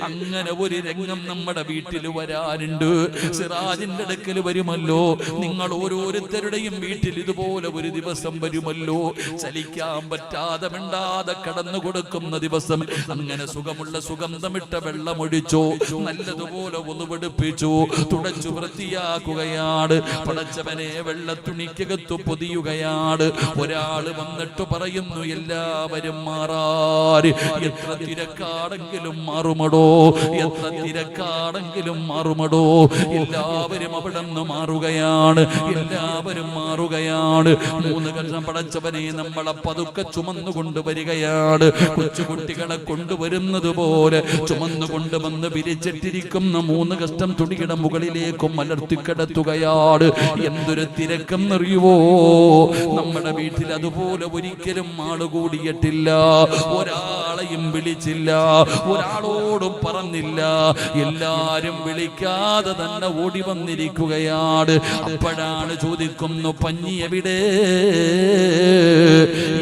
അങ്ങനെ ഒരു രംഗം നമ്മുടെ വീട്ടിൽ വരാനുണ്ട്. സിറാജിന്റെ അടുക്കൽ വരുമല്ലോ, നിങ്ങൾ ഓരോരുത്തരുടെയും വീട്ടിൽ ഇതുപോലെ ഒരു ദിവസം വരുമല്ലോ. ചലിക്കാൻ പറ്റാതെ മിണ്ടാതെ കടന്നു കൊടുക്കുന്ന ദിവസം. അങ്ങനെ സുഖമുള്ള സുഗന്ധമിട്ട വെള്ളമൊഴിച്ചു, നല്ലതുപോലെ ഒന്നുപെടുപ്പിച്ചു, തുടച്ചു വൃത്തിയാക്കുകയാണ്. പടച്ചവനെ വെള്ളത്തുണിക്കകത്തു പൊതിയുകയാണ്. ഒരാള് വന്നിട്ട് പറയുന്നു, എല്ലാവരും മാറാറ്. എത്ര തിരക്കാണെങ്കിലും മാറുമടോ, എത്ര തിരക്കാണെങ്കിലും മാറുമടോ. എല്ലാവരും അവിടെ നിന്ന് മാറുകയാണ്, എല്ലാവരും മാറുകയാണ്. 3 കഷ്ണം പടച്ചവനെ നമ്മളെ പതുക്കെ ചുമന്നു കൊണ്ടുവരികയാണ്. കൊച്ചുകുട്ടികളെ കൊണ്ടുവരുന്നത് പോലെ ചുമന്നു കൊണ്ടുവന്ന് വിരിച്ചിട്ടിരിക്കുന്ന 3 കഷ്ണം തുണിയുടെ മുകളിലേക്കും മലർത്തിക്കിടത്തുകയാണ്. എന്തൊരു തിരക്കെന്നറിയുവോ. നമ്മുടെ വീട്ടിൽ അതുപോലെ ഒരിക്കലും ആള് കൂടിയിട്ടില്ല, ഒരാളെയും വിളിച്ചില്ല, ഒരാളോടും പറഞ്ഞില്ല. എല്ലാരും വിളിക്കാതെ തന്നെ ഓടി വന്നിരിക്കുകയാണ്. അപ്പോഴാണ് ചോദിക്കുന്നു, പഞ്ഞി എവിടെ?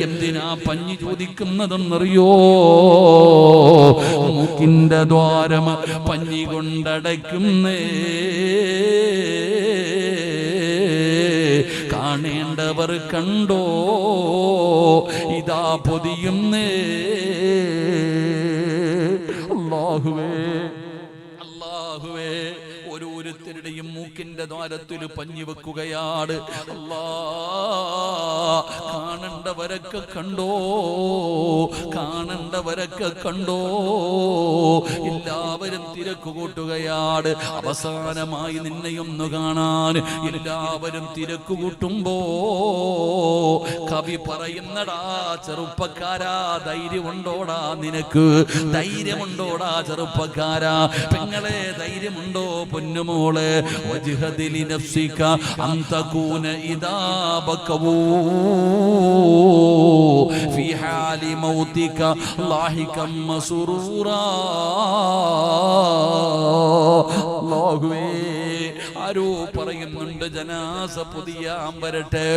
എന്തിനാ പഞ്ഞി ചോദിക്കുന്നതെന്നറിയോ? മൂക്കിന്റെ ദ്വാരം പഞ്ഞി കൊണ്ടടയ്ക്കുന്നേ, കാണേണ്ടവർ കണ്ടോ, ഇതാ പൊതിയുന്നേ. അല്ലാഹുവേ, അല്ലാഹുവേ, ഓരോരുത്തരുടെയും മൂക്കിന്റെ ദ്വാരത്തിൽ പഞ്ഞി വെക്കുകയാണ്. അല്ലാ, കാണേണ്ടവരൊക്കെ കണ്ടോ, കാണേണ്ടവരൊക്കെ കണ്ടോ. എല്ലാവരും തിരക്ക് കൂട്ടുകയാണ്. അവസാനമായി നിന്നെയൊന്നു കാണാൻ എല്ലാവരും തിരക്ക് കൂട്ടുമ്പോ കവി പറയുന്നടാ, ചെറുപ്പക്കാരാ, ധൈര്യമുണ്ടോടാ നിനക്ക്? ധൈര്യമുണ്ടോടാ ചെറുപ്പക്കാരാ? പെങ്ങളെ ധൈര്യമുണ്ടോ പൊന്നുമോളെ? വജ്ഹദിലി നഫ്സിക അൻ തകൂന ഇദാ ബകവൂ ഫീ ഹാലി മൗതിക ലാഹികം മസ്റൂറാ. അല്ലാഹുവേ, ആരോ പറയുന്നുണ്ട്, ജനാസ പൊതിയാൻ വരട്ടെ,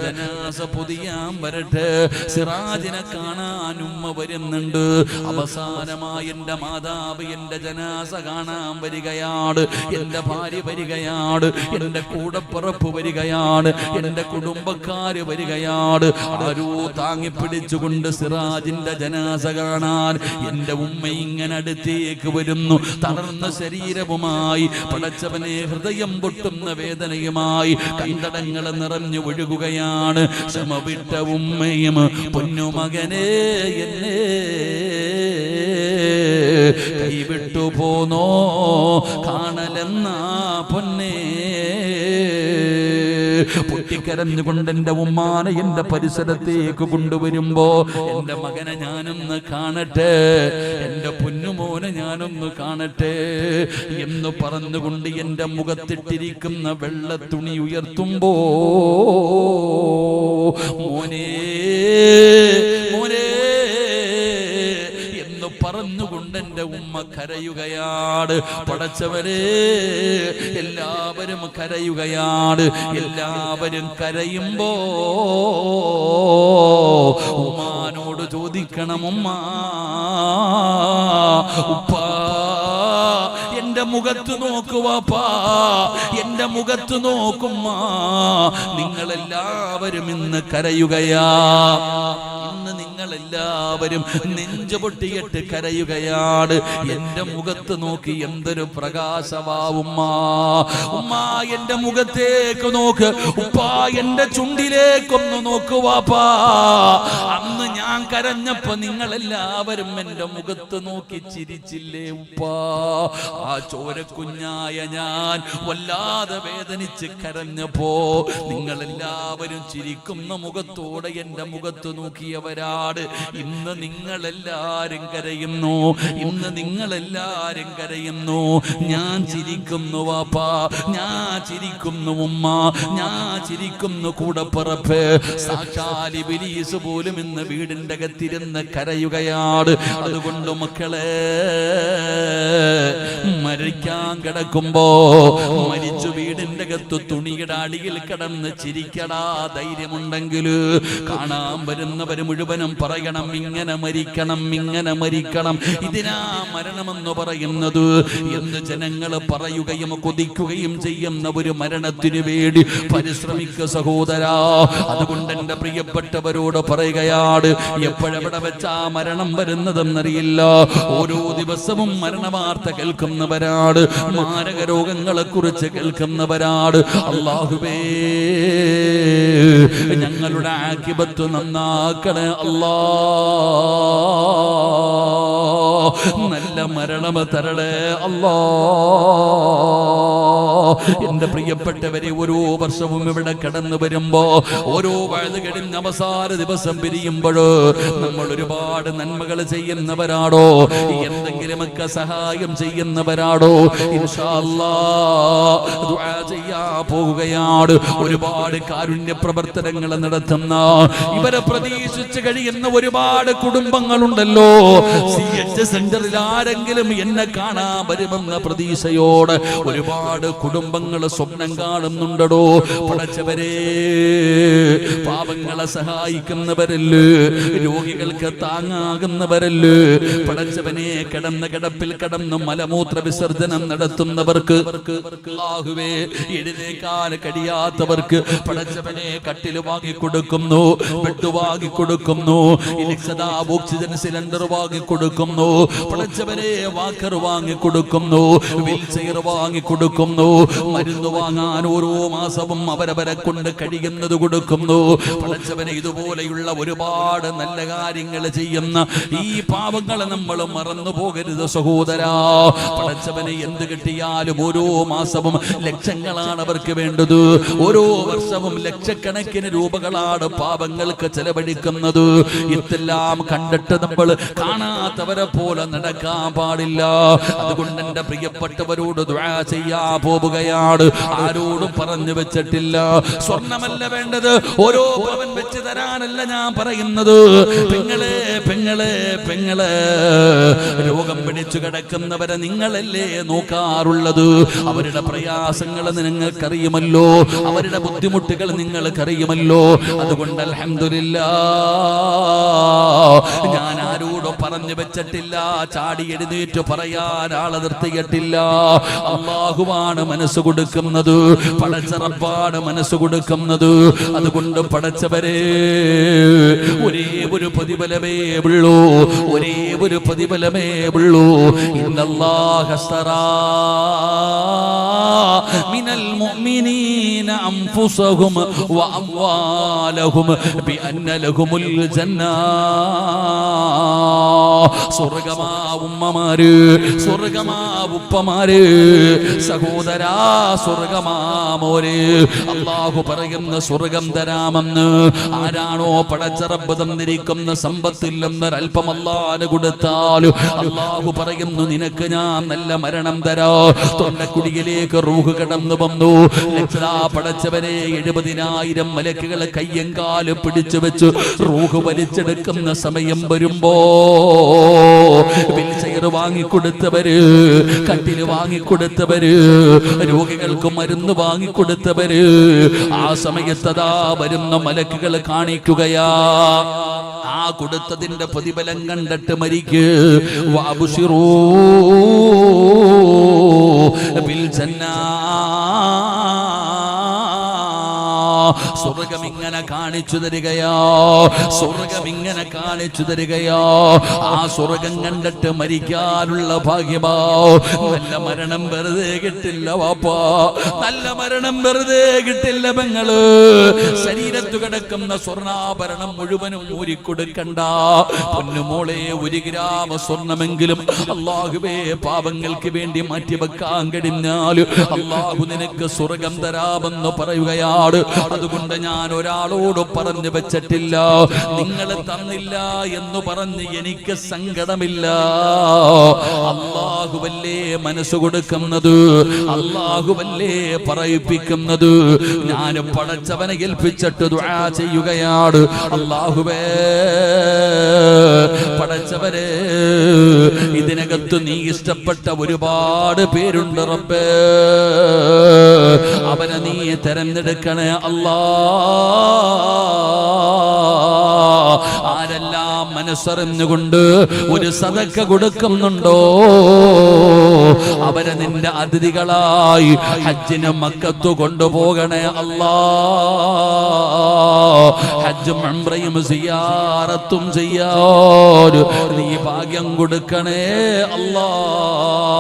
ജനാസ പൊതിയാൻ വരട്ടെ. സിറാജിനെ കാണാൻ ഉമ്മ വരുന്നുണ്ട്. അവസാനമായി എൻ്റെ മാതാവ് എൻ്റെ ജനാസ കാണാൻ വരികയാണ്, എൻ്റെ ഭാര്യ വരികയാണ്, എൻ്റെ കൂടപ്പിറപ്പ് വരികയാണ്, എൻ്റെ കുടുംബക്കാര് വരികയാണ്. ആരോ താങ്ങിപ്പിടിച്ചുകൊണ്ട് സിറാജിന്റെ ജനാസ കാണാൻ എൻ്റെ ഉമ്മ ഇങ്ങനെ അടുത്തേക്ക് വരുന്നു. തളർന്ന ശരീരവുമായി, പടച്ചവനെ ഹൃദയം പൊട്ടുന്ന വേദനയുമായി, കണ്ടടങ്ങൾ നിറഞ്ഞു ഒഴുകുകയാണ്. സമവിട്ട ഉമ്മയും പൊന്നുമകനെ എന്നെ കൈവിട്ടു പോന്നോ കാണലെന്ന പൊന്നേ. പൊട്ടിക്കരഞ്ഞുകൊണ്ട് എൻ്റെ ഉമ്മാനെ എൻ്റെ പരിസരത്തേക്ക് കൊണ്ടുവരുമ്പോ, എൻ്റെ മകനെ ഞാനൊന്ന് കാണട്ടെ, എൻ്റെ പൊന്നുമോനെ ഞാനൊന്ന് കാണട്ടെ എന്ന് പറഞ്ഞുകൊണ്ട് എൻ്റെ മുഖത്തിട്ടിരിക്കുന്ന വെള്ളത്തുണി ഉയർത്തുമ്പോ, മോനേ മോനേ എന്ന് പറഞ്ഞുകൊണ്ട് എൻ്റെ ഉമ്മ കരയുകയാണ്. പടച്ചവരെ, എല്ലാവരും കരയുകയാണ്. എല്ലാവരും കരയുമ്പോ ഉമ്മാനോട് ചോദിക്കണം, ഉമ്മാ, ഉപ്പാ, എന്റെ മുഖത്ത് നോക്കുവാപ്പാ, എന്റെ മുഖത്ത് നോക്കുമ്മ. നിങ്ങളെല്ലാവരും ഇന്ന് കരയുകയാ, ഇന്ന് നിങ്ങളെല്ലാവരും നെഞ്ചു പൊട്ടിയിട്ട് കരയുകയാണ്. എന്റെ മുഖത്ത് നോക്കി എന്തൊരു പ്രകാശമാവുമ്മ. ഉമ്മ, എന്റെ മുഖത്തേക്ക് നോക്ക്. ഉപ്പാ, എന്റെ ചുണ്ടിലേക്കൊന്ന് നോക്കുവാപ്പാ. അന്ന് ഞാൻ കരഞ്ഞപ്പോ നിങ്ങളെല്ലാവരും എന്റെ മുഖത്ത് നോക്കി ചിരിച്ചില്ലേ ഉപ്പാ? ആ ചോരക്കുഞ്ഞായ ഞാൻ വല്ലാതെ വേദനിച്ച് കരഞ്ഞപ്പോ നിങ്ങളെല്ലാവരും ചിരിക്കുന്ന മുഖത്തോടെ എന്റെ മുഖത്ത് നോക്കിയവരാണ്. ഇന്ന് നിങ്ങളെല്ലാരും കരയുന്നു, ഇന്ന് നിങ്ങളെല്ലാരും കരയുന്നു. ഞാൻ ചിരിക്കുന്നു വാപ്പാ, ഞാൻ ചിരിക്കുന്നു ഉമ്മ, ഞാൻ ചിരിക്കുന്നു കൂടപ്പിറപ്പ്. സാക്ഷാൽ ഇബ്ലീസ് പോലും ഇന്ന് വീടിന്റെ അകത്തിരുന്ന് കരയുകയാണ്. അതുകൊണ്ട് മക്കളെ, മരിക്കാൻ കിടക്കുമ്പോ മരിച്ചു വീടിന്റെ അകത്ത് തുണിയുടെ അടിയിൽ കിടന്ന് ചിരിക്കടാ. ധൈര്യമുണ്ടെങ്കിൽ കാണാൻ വരുന്നവര് മുഴുവനും പറയണം, ഇങ്ങനെ മരിക്കണം, ഇങ്ങനെ മരിക്കണം. ഇതിനാ മരണമെന്ന് പറയുന്നത് എന്ന് ജനങ്ങൾ പറയുകയും കൊതിക്കുകയും ചെയ്യുന്ന ഒരു മരണത്തിനു വേണ്ടി പരിശ്രമിക്കുക സഹോദരാ. അതുകൊണ്ട് എന്റെ പ്രിയപ്പെട്ടവരോട് പറയുകയാണ്, എപ്പോഴെവിടെ വെച്ചാ മരണം വരുന്നതെന്നറിയില്ല. ഓരോ ദിവസവും മരണവാർത്ത കേൾക്കുന്നവരാണ്, മാരക രോഗങ്ങളെ കുറിച്ച് കേൾക്കുന്നവരാണ്. അല്ലാഹുവേ, ഞങ്ങളുടെ ആഖിബത്ത് നന്നാക്കണേ അല്ലാ. നല്ല മരണം തരണേ അല്ലാ. എന്റെ പ്രിയപ്പെട്ടവരെ, ഓരോ വർഷവും ഇവിടെ കടന്നു വരുമ്പോ, ഓരോ വഴുത് കഴിഞ്ഞ അവസാന ദിവസം പിരിയുമ്പോഴോ നമ്മൾ ഒരുപാട് നന്മകൾ ചെയ്യുന്നവരാണോ, എന്തെങ്കിലുമൊക്കെ സഹായം ചെയ്യുന്നവരാണോ? ഇൻഷാ അല്ലാഹ് ദുആ ചെയ്യാൻ പോവുകയാണ്. ഒരുപാട് കാരുണ്യ പ്രവർത്തനങ്ങൾ നടത്തുന്ന, ഇവരെ പ്രതീക്ഷിച്ച് കഴിയുന്ന ഒരുപാട് കുടുംബങ്ങളുണ്ടല്ലോ. CH സെന്ററിൽ ആരെങ്കിലും എന്നെ കാണാൻ വരുമെന്ന പ്രതീക്ഷയോടെ ഒരുപാട് കുടുംബങ്ങൾ സ്വപ്നം കാണുന്നുണ്ടോ? പടച്ചവരെ, പാവങ്ങളെ സഹായിക്കുന്നവരല്ലേ, രോഗികൾക്ക് താങ്ങാകുന്നവരല്ലേ, പടച്ചവനെ, കിടന്ന കിടപ്പിൽ കിടന്ന് മലമൂത്ര വിസർജനം നടത്തുന്നവർക്ക്, അല്ലാഹുവേ, എഴുന്നേക്കാൻ കഴിയാത്തവർക്ക് പടച്ചവനെ കട്ടിൽ വാങ്ങിക്കൊടുക്കുന്നു, ബെഡ് വാങ്ങിക്കൊടുക്കുന്നു, ഓക്സിജൻ സിലിണ്ടർ വാങ്ങിക്കൊടുക്കുന്നു, പടച്ചവനെ വാക്കർ വാങ്ങിക്കൊടുക്കുന്നു, വീൽ ചെയർ വാങ്ങിക്കൊടുക്കുന്നു, മരുന്ന് വാങ്ങാൻ ഓരോ മാസവും അവരവരെ കൊണ്ട് കഴിയുന്നത് കൊടുക്കുന്നു. പടച്ചവനെ, ഇതുപോലെയുള്ള ഒരുപാട് നല്ല കാര്യങ്ങൾ ചെയ്യുന്ന ഈ പാവങ്ങളെ നമ്മൾ മറന്നു പോകരുത് സഹോദരാ. പടച്ചവനെ, എന്ത് കിട്ടിയാലും ഓരോ മാസവും ലക്ഷങ്ങളാണ് അവർക്ക് വേണ്ടത്. ഓരോ വർഷവും ലക്ഷക്കണക്കിന് രൂപകളാണ് പാവങ്ങൾക്ക് ചെലവഴിക്കുന്നത്. ഇതെല്ലാം കണ്ടിട്ട് നമ്മൾ കാണാത്തവരെ പോലെ നടക്കാൻ പാടില്ല. അതുകൊണ്ട് എന്റെ പ്രിയപ്പെട്ടവരോട് ദുആ ചെയ്യാൻ പോവുകയാണ്. ആരോടും പറഞ്ഞു വെച്ചിട്ടില്ല. സ്വർണ്ണമല്ല വേണ്ടത്, ഓരോ പവൻ വെച്ച് തരാനല്ല ഞാൻ പറയുന്നത്. പെങ്ങളെ, പെങ്ങളെ, പെങ്ങളെ, രോഗം പിടിച്ചു കിടക്കുന്നവരെ നിങ്ങളല്ലേ നോക്കാറുള്ളത്. അവരുടെ പ്രയാസങ്ങൾ നിങ്ങൾക്കറിയുമല്ലോ, അവരുടെ ബുദ്ധിമുട്ടുകൾ നിങ്ങൾക്കറിയുമല്ലോ. അതുകൊണ്ട് അൽഹംദുലില്ലാഹ്, ഞാൻ ആരോടും പറഞ്ഞു വെച്ചിട്ടില്ല, ചാടി എഴുന്നേറ്റ് പറയാൻ ആളെ നിർത്തിയിട്ടില്ല. അല്ലാഹുവാണ് മനസ്സ് കൊടുക്കുന്നത്, പടച്ച റബ്ബാണ് മനസ്സ് കൊടുക്കുന്നത്. അതുകൊണ്ട് പടച്ചവരെ, ഒരേ ഒരു പ്രതിഫലമേ ഉള്ളൂ, ഒരേ ഒരു പ്രതിഫലമേ ഉള്ളൂ. ഇന്നല്ലാഹ അസ്തറാ മിനൽ മുഅ്മിനീന അൻഫുസഹും വഅംവാലഹും ബിഅന്ന ലഹുമുൽ ജന്ന. സ്വർഗമാ ഉമ്മമാര്, സ്വർഗമാ ഉപ്പമാര്, സഹോദരാ സ്വർഗമാ മോര്, അല്ലാഹു പറയുന്ന സ്വർഗം തരാമെന്ന്. ആരാണോ പടച്ച റബ്ബ് തന്നിരിക്കുന്ന സമ്പത്തില്ലെന്നൊരൽപ്പം അല്ലാഹു കൊടുത്താൽ അല്ലാഹു പറയുന്നു, നിനക്ക് ഞാൻ നല്ല മരണം തരാ. തൊണ്ടക്കുടിയിലേക്ക് റൂഹ് കടന്നു വന്നു. പടച്ചവനെ, 70,000 മലക്കുകളെ കയ്യങ്കാല് പിടിച്ചു വെച്ച് റൂഹ് വലിച്ചെടുക്കുന്ന സമയം വരുമ്പോ വീൽചെയർ വാങ്ങിക്കൊടുത്തവര്, കട്ടില് വാങ്ങിക്കൊടുത്തവര്, രോഗികൾക്ക് മരുന്ന് വാങ്ങിക്കൊടുത്തവര്, ആ സമയത്തതാ വരുന്ന മലക്കുകൾ കാണിക്കുകയാ. ആ കൊടുത്തതിന്റെ പ്രതിഫലം കണ്ടിട്ട് മരിക്ക്. വഅബ്ശിറൂ ബിൽ ജന്നാ. സ്വർഗം ഇങ്ങനെ കാണിച്ചു തരികയോ, സ്വർഗം ഇങ്ങനെ കാണിച്ചു തരികയോ. ആ സ്വർഗം കണ്ടിട്ട് മരിക്കാനുള്ള ഭാഗ്യമോ. നല്ല മരണം വെറുതെ കിട്ടില്ല വാപ്പാ, നല്ല മരണം വെറുതെ കിട്ടില്ല പെങ്ങള്. ശരീരത്തു കിടക്കുന്ന സ്വർണ്ണാഭരണം മുഴുവനും ഊരിക്കൊടുക്കണ്ട പൊന്നുമോളെ. 1 ഗ്രാം സ്വർണ്ണമെങ്കിലും അല്ലാഹുവേ പാവങ്ങൾക്ക് വേണ്ടി മാറ്റിവെക്കാൻ കഴിഞ്ഞാൽ അല്ലാഹു നിനക്ക് സ്വർഗം തരാമെന്ന് പറയുകയാണ്. അതുകൊണ്ട് ഞാൻ ഒരാളോട് പറഞ്ഞു വെച്ചിട്ടില്ല, നിങ്ങൾ തന്നില്ല എന്ന് പറഞ്ഞ് എനിക്ക് സങ്കടമില്ല. അല്ലാഹുവല്ലേ മനസ്സ് കൊടുക്കുന്നത്, അല്ലാഹുവല്ലേ പറയിപ്പിക്കുന്നത്. ഞാൻ പടച്ചവനെ ഏൽപ്പിച്ചിട്ട് ദുആ ചെയ്യുകയാണ്. അല്ലാഹുവേ പടച്ചവരെ, ഇതിനകത്ത് നീ ഇഷ്ടപ്പെട്ട ഒരുപാട് പേരുണ്ട് റബ്ബേ, അവനെ നീ തെരഞ്ഞെടുക്കണേ അല്ലാ. ആരെല്ലാം മനസ്സറിഞ്ഞുകൊണ്ട് ഒരു സദക്ക കൊടുക്കുന്നുണ്ടോ അവരെ നിന്റെ അതിഥികളായി ഹജ്ജിന് മക്കത്ത് കൊണ്ടുപോകണേ അല്ലാ. ഹജ്ജും ഉംറയും സിയാറത്തും ചെയ്യാൻ നീ ഭാഗ്യം കൊടുക്കണേ അല്ലാ.